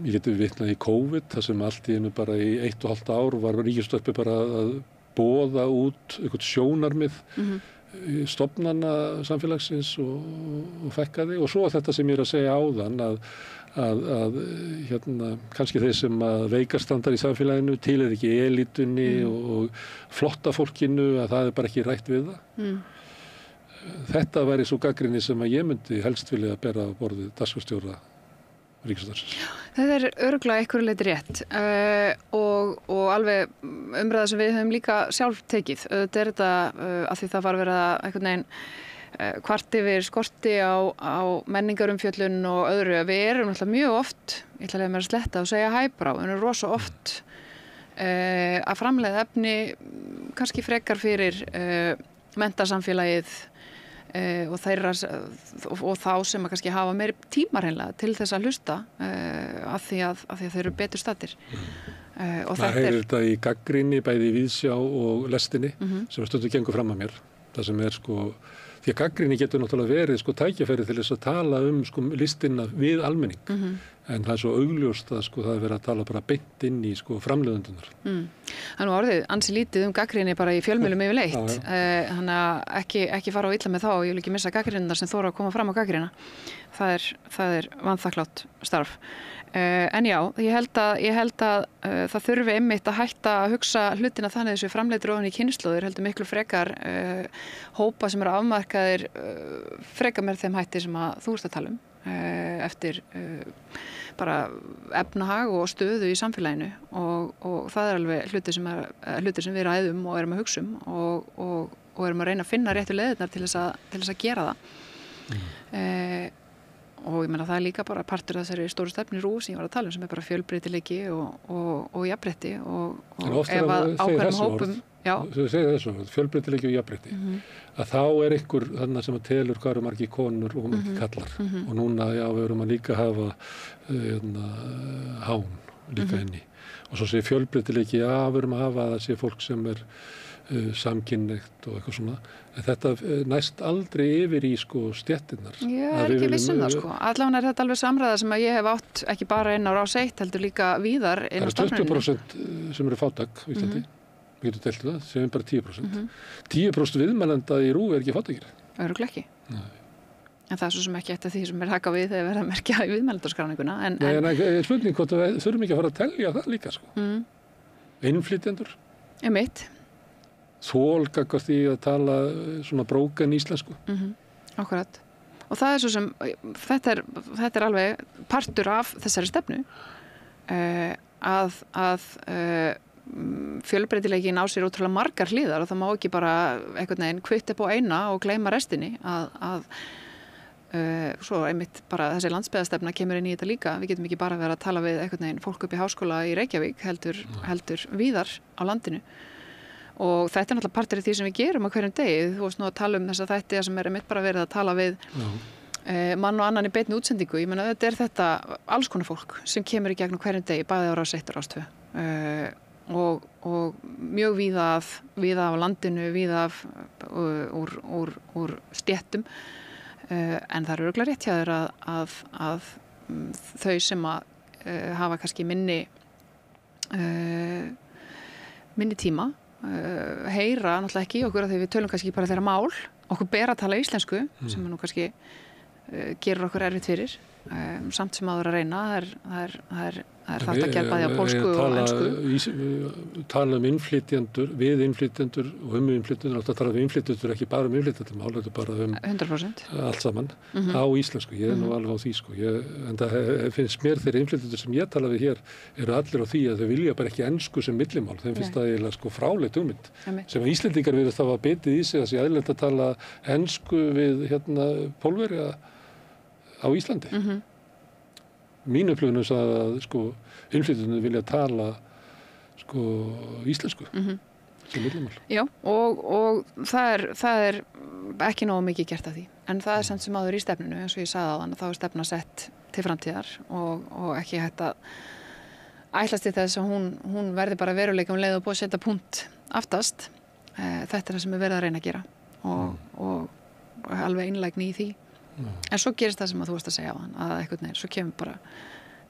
Ég geti vitnað í COVID, þar sem allt í einu bara í 1,5 ár var ríkisútvarpið bara að boða út eitthvað sjónarmið stofnana samfélagsins og fækkaði og svo þetta sem ég að segja áðan að kannski þeir sem að veikastandar í samfélaginu til ekki elitunni og flotta fólkinu að það bara ekki rætt við það. Þetta væri svo gagnrýni sem að ég myndi helst vilja bera á borðið dagskrárstjóra ríkisútvarpsins. Þetta örugglega einhverju leyti rétt og alveg umræða sem við höfum líka sjálf tekið. Þetta þetta að því það var verið að einhvern veginn kvart yfir skorti á menningarumfjöllun og öðru. Við erum náttúrulega mjög oft, ég ætla að mér að sletta og segja hæbrá, en erum rosa oft að framleiða efni kannski frekar fyrir menntasamfélagið og þá sem að kannski hafa meiri tíma hreinlega til þess að hlusta af því að þeir eru betur staddir. Það heyrir þetta í gagnrýni bæði í Víðsjá og Lestinni sem stundum gengur fram að mér. Það sem því að gagnrýni getur náttúrulega verið tækifæri til þess að tala listina við almenning. En það svo augljóst að það er verið að tala bara beint inn í framleiðendunar. Það er nú orðið ansi lítið gagnrýni bara í fjölmiðlum yfirleitt. Þannig að ekki fara á illa með þá og ég vil ekki missa gagnrýnirnar sem þóra að koma fram á gagnrýna. Það er vanþakklátt starf. En já, ég held að það þurfi einmitt að hætta að hugsa hlutina þannig þessu framleiddir ofan í kynslóðir heldur miklu frekar hópa sem eru afmarkaðir frekar með þeim hætti sem að þú ert að tala eftir bara efnahag og stöðu í samfélaginu og það er alveg hlutir sem við ræðum og erum að hugsa og erum að reyna að finna réttu leiðirnar til þess að gera það. Og ég meina það er líka bara partur af þessari stóru stefnu RÚV sem ég var að tala sem er bara fjölbreytileiki og jafnrétti og ef að ákveðnum hópum Þú segir þessu, fjölbreytileiki og jafnrétti að þá er einhver þarna sem að telur hvað eru margir konur og margir kallar og núna við erum að líka hafa hán líka inni og svo segir fjölbreytileiki við erum að hafa það sé fólk sem er samkynneitt og eitthvað svona en þetta næst aldrei yfir í stéttirnar. Ég er ekki viss það allavega er þetta alveg samræða sem að ég hef átt ekki bara inn á Rás 1 heldur líka víðar inn á stofnuninni. Það eru 20% sem eru fátæk í Íslandi, við getum deilt það, sem er bara 10%. 10% viðmælenda í RÚV er ekki fátækir. Örugglega ekki. Nei. En það er svo sem ekki eftir því sem er haka við þegar verða að merkja í viðmælendarskráninguna. Nei, spurning hvort við þurfum ekki að fara að telja það líka Innflytjendur. Þol gagnvart því að tala svona brókan íslensku. Akkurat. Og það er svo sem, þetta er alveg partur af þessari stefnu að fjölbreytileikin á sér ótrúlega margar hliðar og það má ekki bara einhvern veginn kvitta upp á eina og gleyma restinni svo einmitt bara þessi landsbyggðarstefna kemur inn í þetta líka. Við getum ekki bara verið að tala við einhvern veginn fólk upp í háskóla í Reykjavík heldur víðar á landinu. Og þetta er náttúrulega partur af því sem við gerum á hverjum degi. Þú varst nú að tala þessa þætti sem er einmitt bara verið að tala við mann og annan í beinni útsendingu. Ég meina þetta alls konar fólk sem kemur í gegnum hverjum degi, bæði á Rás 1 og Rás 2. og mjög víða af landinu, víða af úr stéttum, en það er örugglega rétt hjá þér að þau sem hafa kannski minni tíma heyra náttúrulega ekki í okkur að því við tölum kannski bara þeirra mál, okkur ber að tala íslensku sem nú kannski gerur okkur erfitt fyrir, samt sem áður að reyna, það er þátt að gera bæði á pólsku og ensku. Tala innflytjendur, við innflytjendur og innflytjendur, alltaf tala innflytjendur, ekki bara innflytjendur, mál, þetta bara 100%. Allt saman á íslensku, ég nú alveg á því sko, en það finnst mér þeirra innflytjendur sem ég tala við hér, eru allir á því að þau vilja bara ekki ensku sem millimál, þeim finnst það eiginlega sko fráleit hugmynd, sem að Íslendingar virðast hafa betið í sig að sé eðlilegt að tala ensku við Pólverja á Íslandi. Mín upplifun að sko innflytjendur vilja tala sko íslensku sem millimál. Já, og það er ekki nógu mikið gert af því, en það er samt sem áður í stefninu, eins og ég sagði áðan, þá er stefna sett til framtíðar og ekki hægt að ætlast til þess að hún verði bara veruleika leið og búið að setja punkt aftast. Þetta er það sem er verið að reyna að gera og alveg innlægni í því. En svo gerist það sem að þú varst að segja á hann, að einhvern veginn, svo kemur bara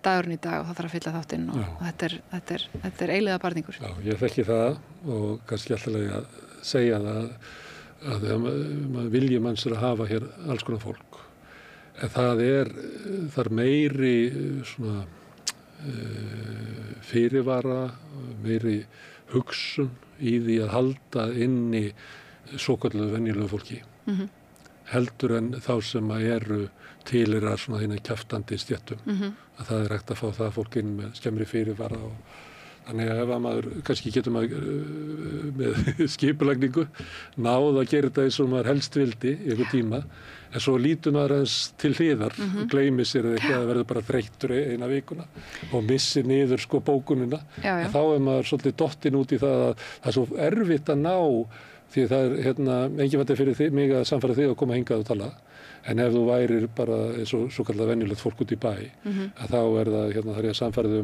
dagurinn í dag og það þarf að fylla þáttinn og þetta er eiliga barningur. Já, ég þekki það og kannski alltaf að segja það að maður vilji manns að hafa hér alls konar fólk. En það er meiri svona fyrirvara, meiri hugsun í því að halda inni svokölluðu venjulegu fólki. Heldur en þá sem eru tilheyra svona þína kjaftandi stéttum, að það er hægt að fá það fólk inn með skemmri fyrirvara og þannig að ef að maður, kannski getur maður með skipulagningu náð að gera þetta eins og maður helst vildi í einhver tíma, en svo lítur maður aðeins til hliðar og gleymir sér eitthvað að verður bara þreyttur eina vikuna og missir niður sko bókunina, en þá er maður svolítið dottinn út í það að það er svo erfitt að ná. Því það er engin vandi fyrir mig að samfæra þig að koma hingað og tala, en ef þú værir bara svo kallað venjulegt fólk út í bæ, að þá er það þarf ég að samfæra þig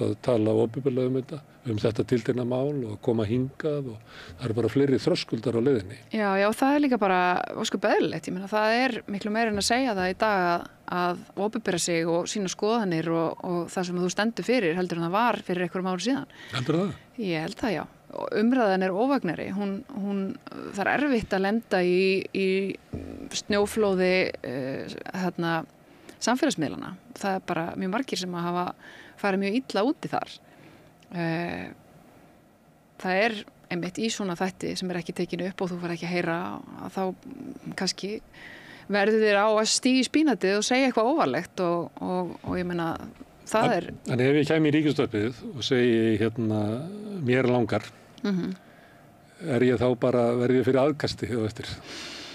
að tala opinberlega þetta tiltekna mál og koma hingað og það eru bara fleiri þröskuldar á leiðinni. Já, það er líka bara ósköp eðlilegt, ég meina það er miklu meira en að segja það í dag að opinbera sig og sína skoðanir og það sem þú stendur fyrir heldur en það var fyrir einhverjum ári síðan. Heldur það? Ég held það, já. Og umræðan er óvagnari, það er erfitt að lenda í snjóflóði samfélagsmiðlana. Það er bara mjög margir sem að hafa farið mjög illa úti þar. Það er einmitt í svona þætti sem er ekki tekinu upp og þú fara ekki að heyra að þá kannski verður þér á að stíga í spínatið og segja eitthvað óvarlegt og ég meina það er... En ef ég kæmi í ríkisútvarpið og segi mér langar, er ég þá bara verið fyrir aðkasti og eftir?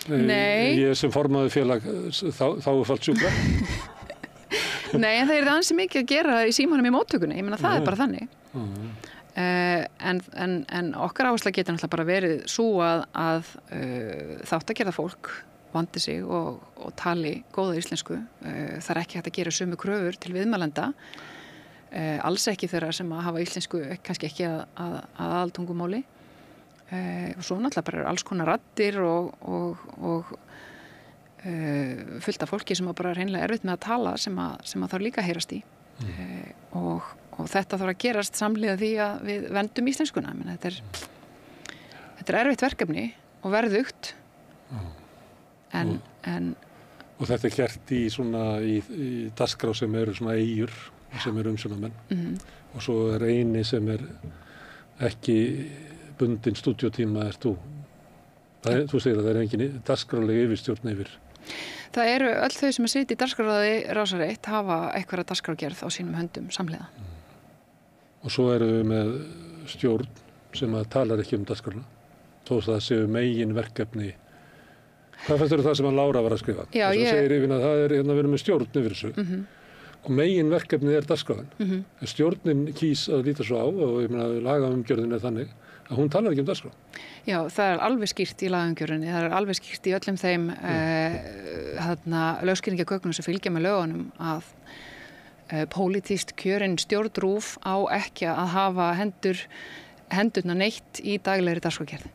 Nei. Ég sem formaður félag þá er falt sjúkra? Nei, en það er ansi mikið að gera í símanum í móttökunni, ég meina það er bara þannig. En okkar áhersla getur náttúrulega bara verið svo að þáttagerða fólk vandi sig og tali góða íslensku. Það er ekki hægt að gera sömu kröfur til viðmælenda, alls ekki þeirra sem að hafa íslensku kannski ekki að aðaltungumáli. Og svo náttúrulega bara alls konar raddir og fullt af fólki sem bara hreinlega erfitt með að tala sem að þarf líka að heyrast í. Og þetta þarf að gerast samhliða því að við vendum íslenskuna. Þetta er erfitt verkefni og verðugt. Og þetta er gert í dagskrá sem eru svona eyjur sem eru umsjónarmenn og svo er eini sem er ekki bundin stúdíótíma þú segir að það er engin dagskrálega yfirstjórn yfir. Það eru öll þau sem að sitja í dagskráði Rásar 1 hafa eitthvað dagskrágerð á sínum höndum samhliða. Og svo eru við með stjórn sem að talar ekki dagskrána þó það séu megin verkefni. Hvað fannst það sem að Lára var að skrifa? Já, segir yfir að það er að vera með stjórn yfir þessu. Og megin verkefnið er dagskráin. En stjórnin kýs að líta svo á og ég meina lagaumgjörðin er þannig að hún talar ekki dagskrá. Já, það er alveg skýrt í lagaumgjörðinni, það er alveg skýrt í öllum þeim lögskýringargögnum sem fylgja með lögunum að pólitískt kjörin stjórn RÚV á ekki að hafa hendurna neitt í daglegri dagskrárgerð.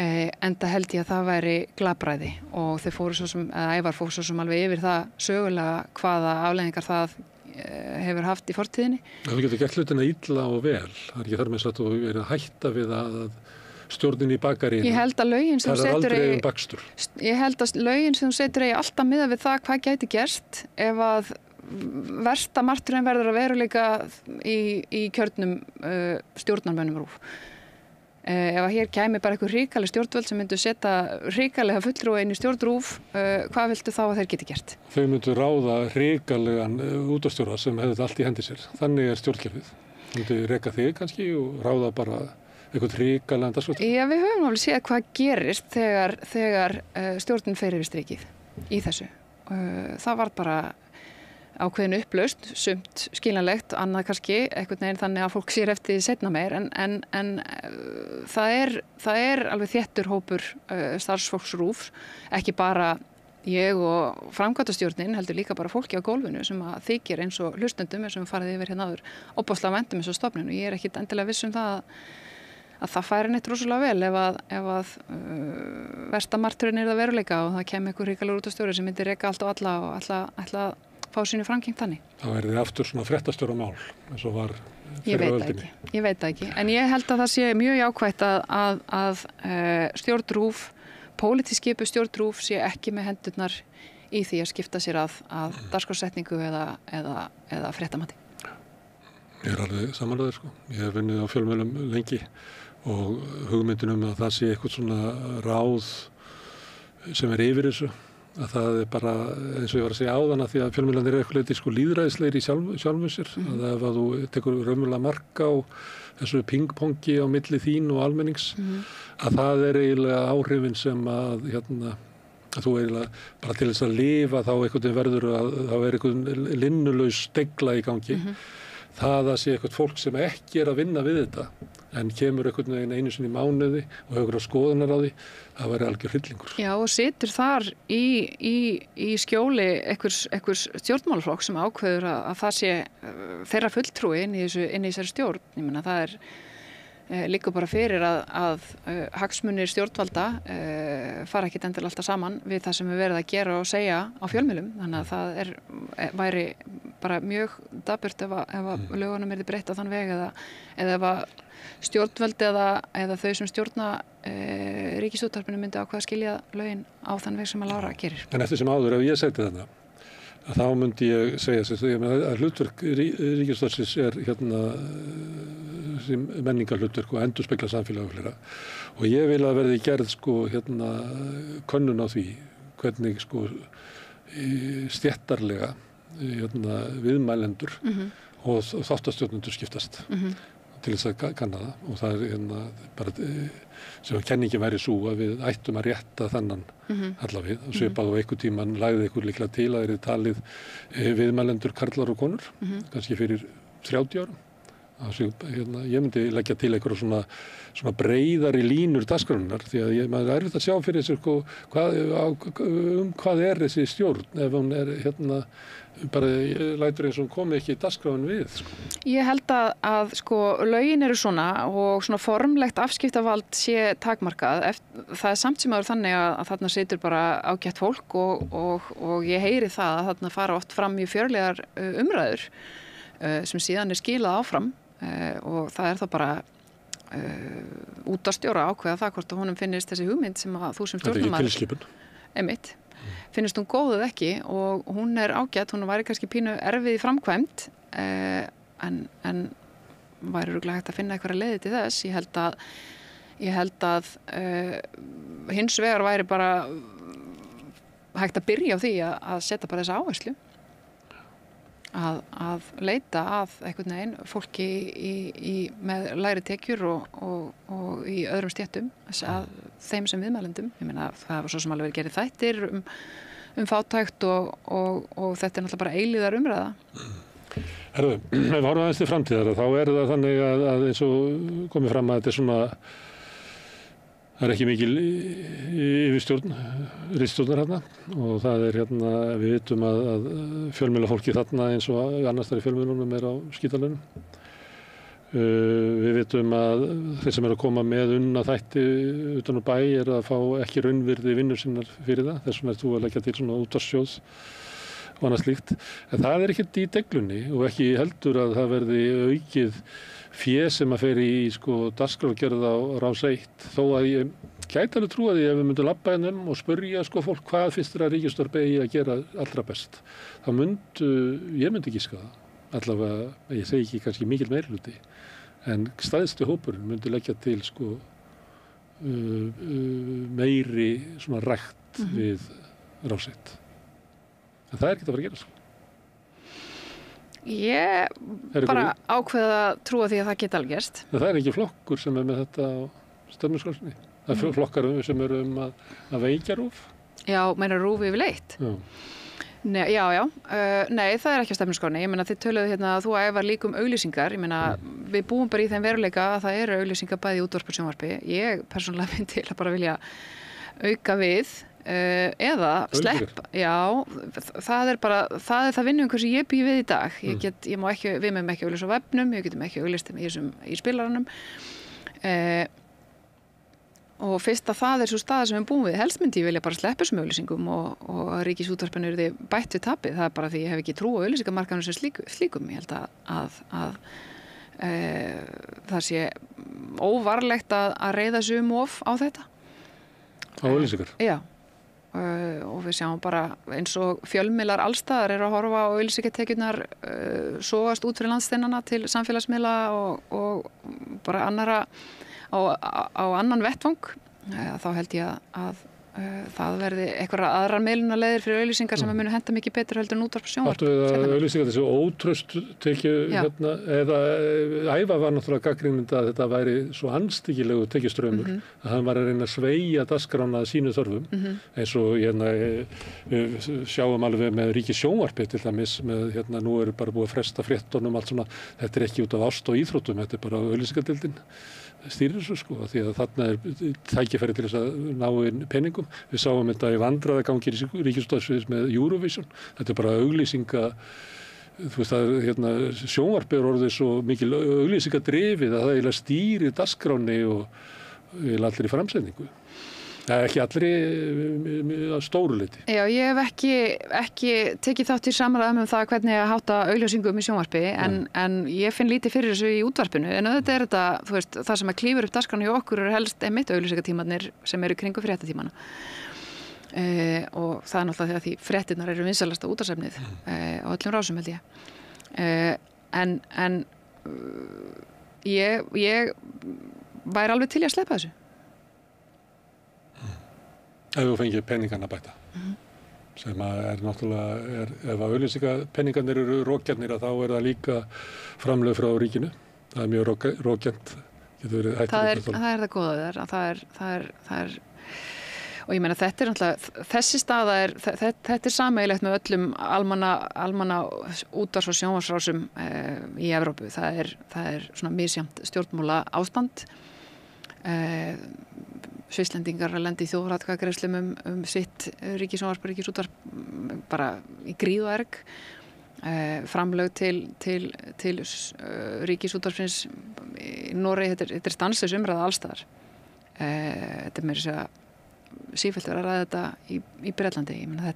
Enda held ég að það væri glabræði og þeir fóru svo sem, Ævar fóru svo sem alveg yfir það sögulega hvaða afleiðingar það hefur haft í fortíðinni. Það getur gert hlutina illa og vel. Það er ekki þar með að þú verið að hætta við að stjórnin í bakaríinu. Ég held að lögin sem þú setur aldrei bakstur. Ég held að lögin sem þú setur alltaf miða við það hvað gæti gerst ef að versta marturinn verður að veruleika í kjörnum stjórnarmönnum RÚV. Ef að hér kæmi bara einhver hrikaleg stjórnvöld sem myndu setja hrikalega fulltrúa inn í stjórn RÚV, hvað viltu þá að þeir geti gert? Þau myndu ráða hrikalegan útvarpsstjóra sem hefði allt í hendi sér. Þannig er stjórnkerfið. Þau myndu reka þig kannski og ráða bara eitthvað hrikalegan dagskrárstjóra. Já, við höfum alveg séð hvað gerist þegar stjórnin fer yfir strikið í þessu. Það var bara ákveðin upplaust, sumt skiljanlegt, annað kannski, einhvern veginn þannig að fólk sér eftir því seinna meir, en það er alveg þéttur hópur starfsfólks RÚV, ekki bara ég og framkvæmdastjórnin, heldur líka bara fólki á gólfinu sem að þykir eins og hlustendum sem farið yfir hérna áður, opaslega vendum eins og stofnun og ég er ekkit endilega viss um það að það færi neitt rosalega vel ef að versta marturinn það veruleika og það kemur einhver hrikalegur útvarpsstjóri sem myndi reka allt og alla og ætla að fá sínu framgengt þannig. Það verði aftur svona fréttastjóra mál eins og var fyrir öldinni. Ég veit það ekki. En ég held að það sé mjög jákvætt að stjórn RÚV, pólitísk skipuð stjórn RÚV sé ekki með hendurnar í því að skipta sér að dagskrársetningu eða fréttamati. Ég er alveg samanlegaður sko. Ég hef unnið á fjölmiðlum lengi og hugmyndin að það sé eitthvað svona ráð sem er yfir þessu. Að það er bara, eins og ég var að segja áðan að því að fjölmiðlarnir eitthvað leyti sko lýðræðislegir í sjálfu sér. Að ef að þú tekur raunverulega mark á þessu pingpongi á milli þín og almennings, að það er eiginlega áhrifin sem að þú eiginlega bara til þess að lifa þá einhvern veginn verður að þá er einhvern linnulaus degla í gangi. Það að sé eitthvað fólk sem ekki er að vinna við þetta en kemur einhvern veginn einu sinni í mánuði og hefur skoðunar á því, það væri algjör hryllingur. Já, og situr þar í skjóli einhvers stjórnmálaflokk sem ákveður að það sé þeirra fulltrúi inn í þessari stjórn. Ég meina það er líka bara fyrir að hagsmunir stjórnvalda fara ekkit endilega alltaf saman við það sem við verið að gera og segja á fjölmiðlum. Þannig að það væri bara mjög dapurt ef að lögunum yrði breytt á þann veg eða ef að stjórnvöld eða þau sem stjórna ríkisútvarpinu myndi ákveða að skilja lögin á þann veg sem að Lára gerir. En eftir sem áður, ef ég segti þarna, þá myndi ég segja sér að hlutverk ríkisútvarpsins er menningarhlutverk og endurspegla samfélag og fleira. Og ég vil að verði gerð könnun á því hvernig stéttarlega viðmælendur og þáttastjórnendur skiptast til þess að kanna það og það er bara sem að kenningin væri svo að við ættum að rétta þannan allaveg og svipað og einhver tíman lagði einhver líklega til að þeir talið viðmælendur karlar og konur kannski fyrir 30 árum. Ég myndi leggja til einhverja svona breiðari línur dagskrárinnar því að maður er erfitt að sjá fyrir sér hvað er þessi stjórn ef hún er bara lætur eins og hún komi ekki í dagskráin við. Ég held að lögin eru svona og svona formlegt afskiptavald sé takmarkað. Það er samt sem áður þannig að þarna situr bara ágætt fólk og ég heyri það að þarna fara oft fram í fjörlegar umræður sem síðan er skilað áfram og það er þá bara útvarpsstjóra ákveða það hvort að honum finnist þessi hugmynd sem að þú sem stjórnarmaður. Þetta er ekki tilskipun. Einmitt. Finnist hún góð eða ekki og hún er ágætt, hún væri kannski pínu erfið í framkvæmd en væri örugglega hægt að finna einhverja leiði til þess. Ég held að hins vegar væri bara hægt að byrja á því að setja bara þessa áherslu. Að leita að einhvern veginn fólki með lægri tekjur og í öðrum stéttum að þeim sem viðmælendum. Ég meina það var svo sem alveg verið gerið þættir um fátækt og þetta er náttúrulega bara eilíðar umræða. Herðu, ef við horfum aðeins til framtíðar þá er það þannig að eins og komið fram að þetta er svona Það ekki mikil yfirstjórn, ritstjórnar hérna og það hérna, við vitum að fjölmiðlafólki þarna eins og annars þar í fjölmiðlunum á skítalönum. Við vitum að þeir sem að koma með unna þætti utan á bæ að fá ekki raunvirði vinnur sinnar fyrir það. Þess vegna þú að leggja til svona útvarpssjóð og annað slíkt. En það ekkert í deglunni og ekki heldur að það verði aukið fé sem að fer í dagskrárgerð á Rás 1 þó að ég gæti alveg trúa því ef við myndum labba og spyrja fólk hvað finnst þér að ríkisútvarp eigi að gera allra best. Þá ég myndi giska það. Allavega, ég segi ekki kannski mikil meirihluti, en stærsti hópurinn myndi leggja til meiri svona rækt við Rás 1. En það ekkert að fara að gera Ég bara ákveða að trúa því að það geti alveg gerst. Það ekki flokkur sem með þetta á stefnuskránni. Það flokkar sem eru að veikja RÚV. Já, meinar RÚV yfirleitt? Já. Nei, nei, það ekki á stefnuskránni. Ég meina þið töluðu hérna að þú æfar líka auglýsingar. Ég meina við búum bara í þeim veruleika að það eru auglýsingar bæði í útvarpi og sjónvarpi. Ég persónulega finn til að bara vilja auka við eða slepp, já, það er það vinnuumhverfi sem ég býð við í dag. Við megum ekki auglýsa á vefnum, við getum ekki auglýst í spilaranum og fyrst að það svo staða sem við búum við, helst myndi ég vilja bara sleppa þessum auglýsingum og að Ríkisútvarpinu yrði bætt við tapið. Það er bara því ég hef ekki trú á auglýsingamarkaðnum sem slíkum. Ég held að það sé óvarlegt að reiða sig of á þetta. Á auglýsingar? Já. Og við sjáum bara eins og fjölmiðlar allstaðar eru að horfa á auglýsingatekjurnar sogast út fyrir landsteinana til samfélagsmiðla og bara annara á annan vettvang. Þá held ég að það verði eitthvað aðrar miðlunarleiðir fyrir auglýsingar sem munu henta mikið betur heldur en útvarp og sjónvarp. Áttu við að auglýsingar þessu ótraust tekju eða Æva var náttúrulega gagnrýnandi að þetta væri svo anstíkilegu tekjustraumur að hann var að reyna að sveigja dagskrána sínu þörfum eins og við sjáum alveg með Ríkissjónvarpi til dæmis með nú eru bara búið að fresta fréttunum allt svona, þetta ekki út af ást og íþróttum, þetta bara auglýsingadeildin stýrir þessu því að þarna tækifæri til þess að ná inn peningum. Við sáum þetta í vandræðagangi í Ríkisútvarpsins með Eurovision. Þetta bara auglýsinga, þú veist sjónvarp orðið svo mikil auglýsingadrifið að það eiginlega stýrir dagskráni og allir í framsetningu. Ekki allir að stóru leyti. Já, ég hef ekki tekið þátt í samræðum það hvernig að hátta auglýsingum í sjónvarpi en ég finn lítið fyrir þessu í útvarpinu en auðvitað þetta, þú veist, það sem að klífur upp dagskrána hjá okkur eru helst einmitt auglýsingatímarnir sem eru kringum fréttatímana og það er náttúrulega því fréttirnar eru vinsælasta útvarpsefnið á öllum rásum held ég en ég væri alveg til að sleppa þessu. Ef þú fengið peningarna bæta sem að náttúrulega ef að auglýsingapeningarnir eru rókjarnir þá það líka framlög frá ríkinu. Það mjög rókjant. Það er það góða þar. Það er og ég meina þetta náttúrulega þessi staða þetta sameiginlegt með öllum almanna útvarps- og sjónvarpsrásum í Evrópu. Það er svona misjafnt stjórnmála ástand. Svisslendingar að lenda í þjóðaratkvæðagreiðslum sitt ríkissjónvarp og ríkisútvarp bara í gríð og erg. Framlög til ríkisútvarpsins í Noregi, þetta stanslaus umræða allstaðar. Þetta meira þess að sífellt vera að ræða þetta í Bretlandi. Ég meina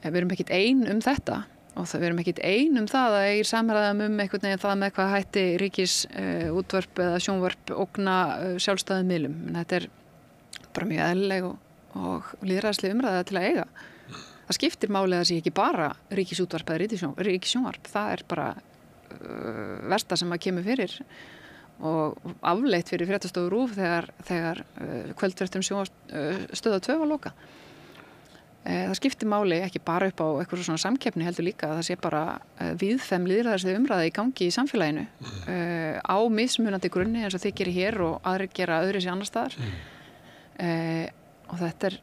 við erum ekkert ein þetta og við erum ekkert ein það að ég er samræðum einhvern veginn það með hvað hætti ríkisútvarp eða sjónvarp ógna sjálfstæðum miðlum. Þetta er bara mjög eðlileg og lýðræðisleg umræða til að eiga. Það skiptir máli að það sé ekki bara ríkisútvarp eða ríkissjónvarp. Það er bara versta sem að kemur fyrir og afleitt fyrir fréttastofu RÚV þegar kvöldfréttum stöða 2 var lokað. Það skiptir máli ekki bara upp á eitthvað svona samkeppni heldur líka að það sé bara víðfeðm lýðræðisleg umræða í gangi í samfélaginu á mismunandi grunni eins og þið gerir hér og aðrir gera öðruvísi annars staðar og þetta er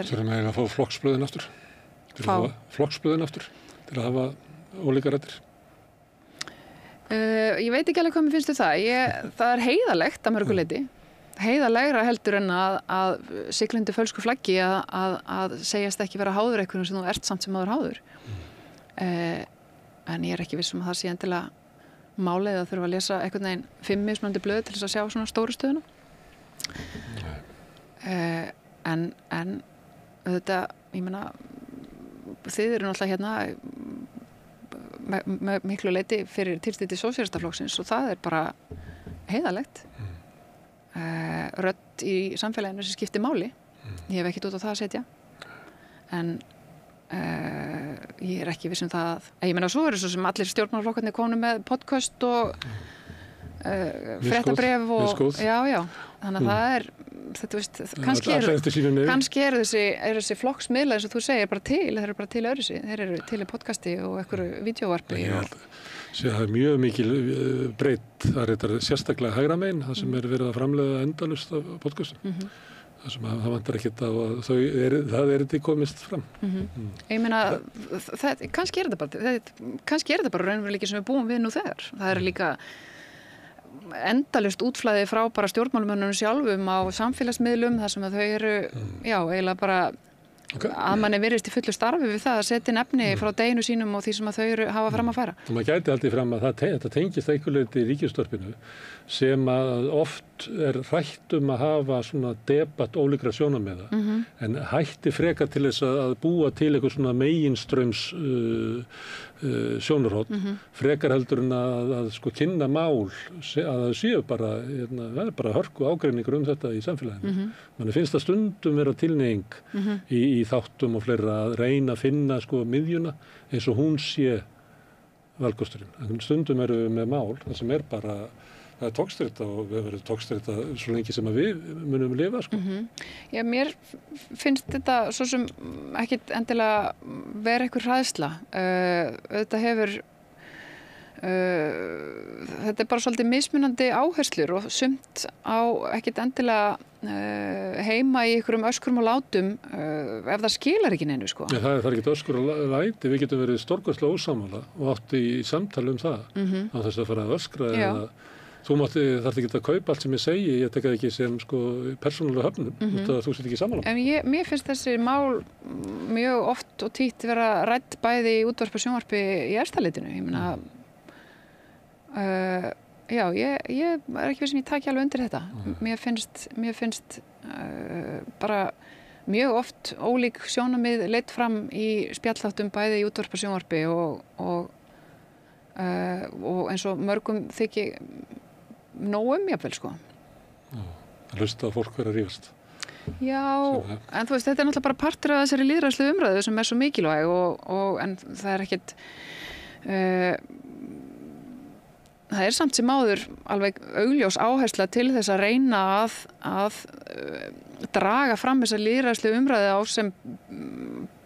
Þurfum að fá flokksblöðin aftur til að hafa ólíkar rættir. Ég veit ekki alveg hvað mér finnst það er heiðalegt að mörgu leyti. heiðarlegra heldur en að siglindi fölsku flaggi að segjast ekki vera háður einhverjum sem þú ert samt sem áður háður. En ég ekki viss að það sé endilega málið að þurfa að lesa einhvern veginn 5 mismunandi blöð til þess að sjá svona stóru stöðuna. En þetta, ég meina, þið eru náttúrulega hérna með miklu leyti fyrir tilstilli sósíalistaflokksins og það bara heiðarlegt. Rödd í samfélaginu sem skiptir máli. Ég hef ekkert út á það að setja. En ég ekki viss það ég meina svo svo sem allir stjórnmálaflokkarnir komu með podcast og fréttabréf og já þannig að það þetta veist kannski eru þessi flokksmiðlar eins og þú segir bara til þeir eru bara til öðru sig þeir eru til í podcasti og einhverju vídeóvarpi það mjög mikil breytt það sérstaklega hægra megin það sem verið að framleiða endalaust af podcastum það sem það vantar ekkert á að það þetta komist fram. Ég meina, kannski er þetta bara raunveruleiki sem við búum við nú þegar. Það líka endalaust útflæði frá bara stjórnmálumönnunum sjálfum á samfélagsmiðlum þar sem að þau eru, eiginlega bara að manni virðist í fullu starfi við það að setja nefni frá deginu sínum og því sem að þau hafa fram að færa. Og maður gæti aldrei fram að þetta tengist einhverleiti í ríkisútvarpinu sem að oft hrætt að hafa svona debatt ólíkra sjónarmiða en hætti frekar til þess að búa til eitthvað svona meginströms sjónarhorn frekar heldur en að sko kynna mál að það séu bara það bara hörku ágreiningur þetta í samfélaginu. Manni finnst það stundum vera tilhneiging í þáttum og fleira að reyna að finna sko miðjuna eins og hún sé valkosturinn. En stundum eru við með mál það sem bara það tókstreita og við verðum tókstreita svo lengi sem að við munum lifa sko. Já, mér finnst þetta svo sem ekkit endilega vera einhver hræðsla. Þetta hefur þetta bara svolítið mismunandi áherslur og sumt á ekkit endilega heima í einhverjum öskrum og látum ef það skilar ekki neinu sko. Ja, það ekki öskur og læti, við getum verið stórkostlega ósammála og átt í samtali það á þess að fara að öskra eða þú þarf ekki að kaupa allt sem ég segi, ég tek það ekki sem sko persónulega höfnum, þú sett ekki sammála. En mér finnst þessi mál mjög oft og títt vera rædd bæði í útvarpi og sjónvarpi í efstalitinu. Ég meina, ég ekki viss sem ég taki alveg undir þetta. Mér finnst bara mjög oft ólík sjónarmið leitt fram í spjallþáttum bæði í útvarpi og sjónvarpi og eins og mörgum þykir nógum jafnvel sko. Það hlusta að fólk vera að rífast. Já, en þú veist, þetta náttúrulega bara partur af þessari lýðræðslegu umræðu sem svo mikilvæg en það ekkert það samt sem áður alveg augljós áhersla til þess að reyna að draga fram þessa lýðræðslegu umræðu á sem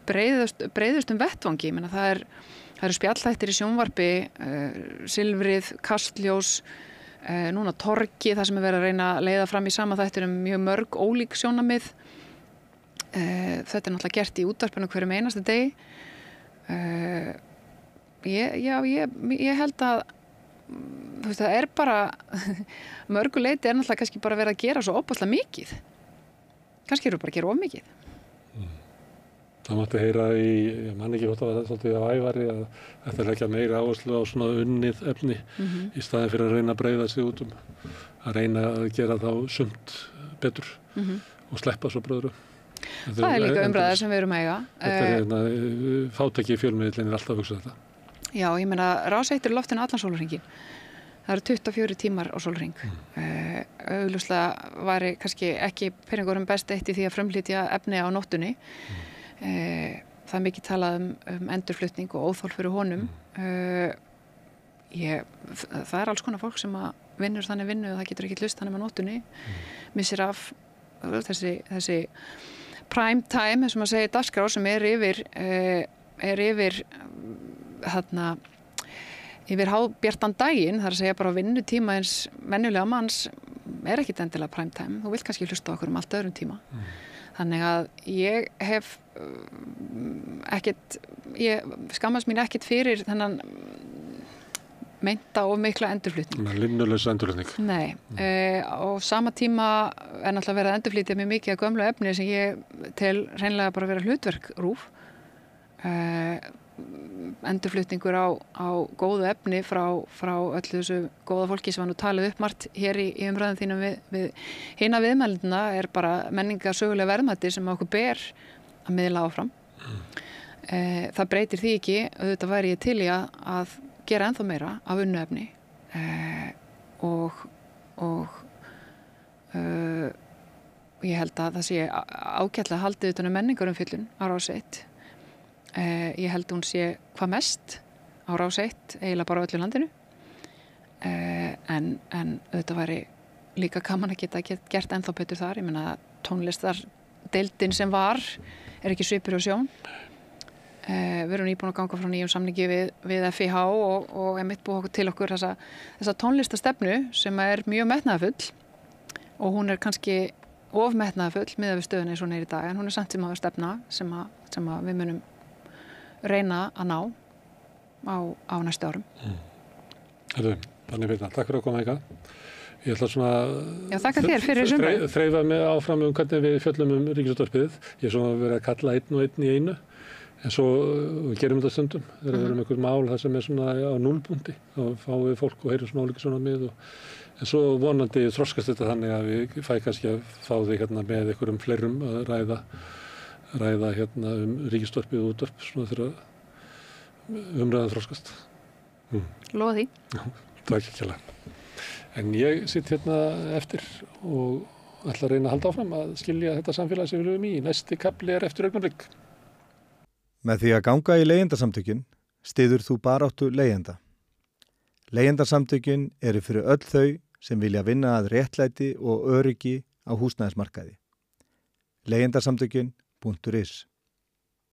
breiðustum vettvangi. Ég meina, það eru spjallþættir í sjónvarpi, Silfrið, Kastljós, núna Torgi, það sem verið að reyna að leiða fram í sama þættinum mjög mörg ólík sjónarmið. Þetta náttúrulega gert í útvarpinu hverjum einasta degi. Ég held að þú veist, það bara mörgu leyti náttúrulega kannski bara verið að gera svo opaslega mikið. Kannski eru bara að gera of mikið. Það mátti heyra ég man ekki hvort það var svolítið á Ævari að þetta leggja meira áherslu á svona unnið efni í staðinn fyrir að reyna að breiða sig út að reyna að gera þá sumt betur og sleppa svo bröðru. Það líka umræða sem við erum að eiga. Þetta fátæki fjölmiðillinn alltaf að hugsa þetta. Já, ég meina Rás 1 loftinu allan sólarhringinn. Það eru 24 tímar á sólarhring. Augljóslega væri kannski ekki peningurum best eitt í því að frumflytja efni á nóttunni. Það mikið talað um endurflutning og óþol fyrir honum. Það alls konar fólk sem að vinnur þannig vinnu og það getur ekki hlust þannig með nóttunni. Missir af þessi prime time, sem að segja dagskrá sem yfir hábjartan daginn, það að segja bara vinnutíma eins venjulega manns ekkit endilega prime time. Þú vilt kannski hlusta okkur allt öðrum tíma. Þannig að ég hef ég skammast mín ekkit fyrir þennan meinta of mikla endurflutning. Linnulausa endurflutning. Nei, á sama tíma er náttúrulega verið að endurflytja mjög mikið af gömlu efni sem ég tel hreinlega bara vera hlutverk RÚV. Endurflutningur á góðu efni frá öllu þessu góða fólki sem var nú talið upp margt hér í umræðum þínum við hina viðmælendina er bara menningarsögulega verðmæti sem okkur ber að miðla áfram. Það breytir því ekki, auðvitað væri ég til í að gera ennþá meira af unnu efni og ég held að það sé ágætlega haldið utan menningarumfjöllun á Rás 1. Ég held hún sé hvað mest á Rás 1, eiginlega bara á öllu landinu. En auðvitað væri líka gaman að geta gert ennþá betur þar. Ég meina tónlistardeildin sem var er ekki svipur á sjón. Við erum nýbúin að ganga frá nýjum samningi við FIH og einmitt búið til okkur þessa tónlistarstefnu sem er mjög metnaðarfull og hún er kannski of metnaðarfull miðað við stöðuna eins og hún er í dag en hún er samt sem að stefna sem að við munum reyna að ná á næstu árum. Þannig fyrir það. Takk fyrir að koma hingað. Ég ætla svona Já, þakka þér fyrir umræðu. Þreifa mig áfram hvernig við fjöllum Ríkisútvarpið. Ég er svona verið að kalla einn og einn í einu. En svo við gerum þetta stundum. Þegar við erum einhver mál það sem er svona á núllpunkti. Þá fáum við fólk og heyrum svona ólíka svona mið. En svo vonandi þroskast þetta þannig að við fæ kannski að fá því með einhverjum fleirum að ræða Ríkisútvarpið og útvarp svona þegar umræðan þroskast. Lofa því. Takk ekki alveg. En ég sitt eftir og ætla að reyna að halda áfram að skilja þetta samfélag sem við erum í. Næsti kafli er eftir augnablik. Með því að ganga í leigjendasamtökin styður þú baráttu leigjenda. Leigjendasamtökin eru fyrir öll þau sem vilja vinna að réttlæti og öryggi á húsnæðismarkaði. Leigjendasamtökin.is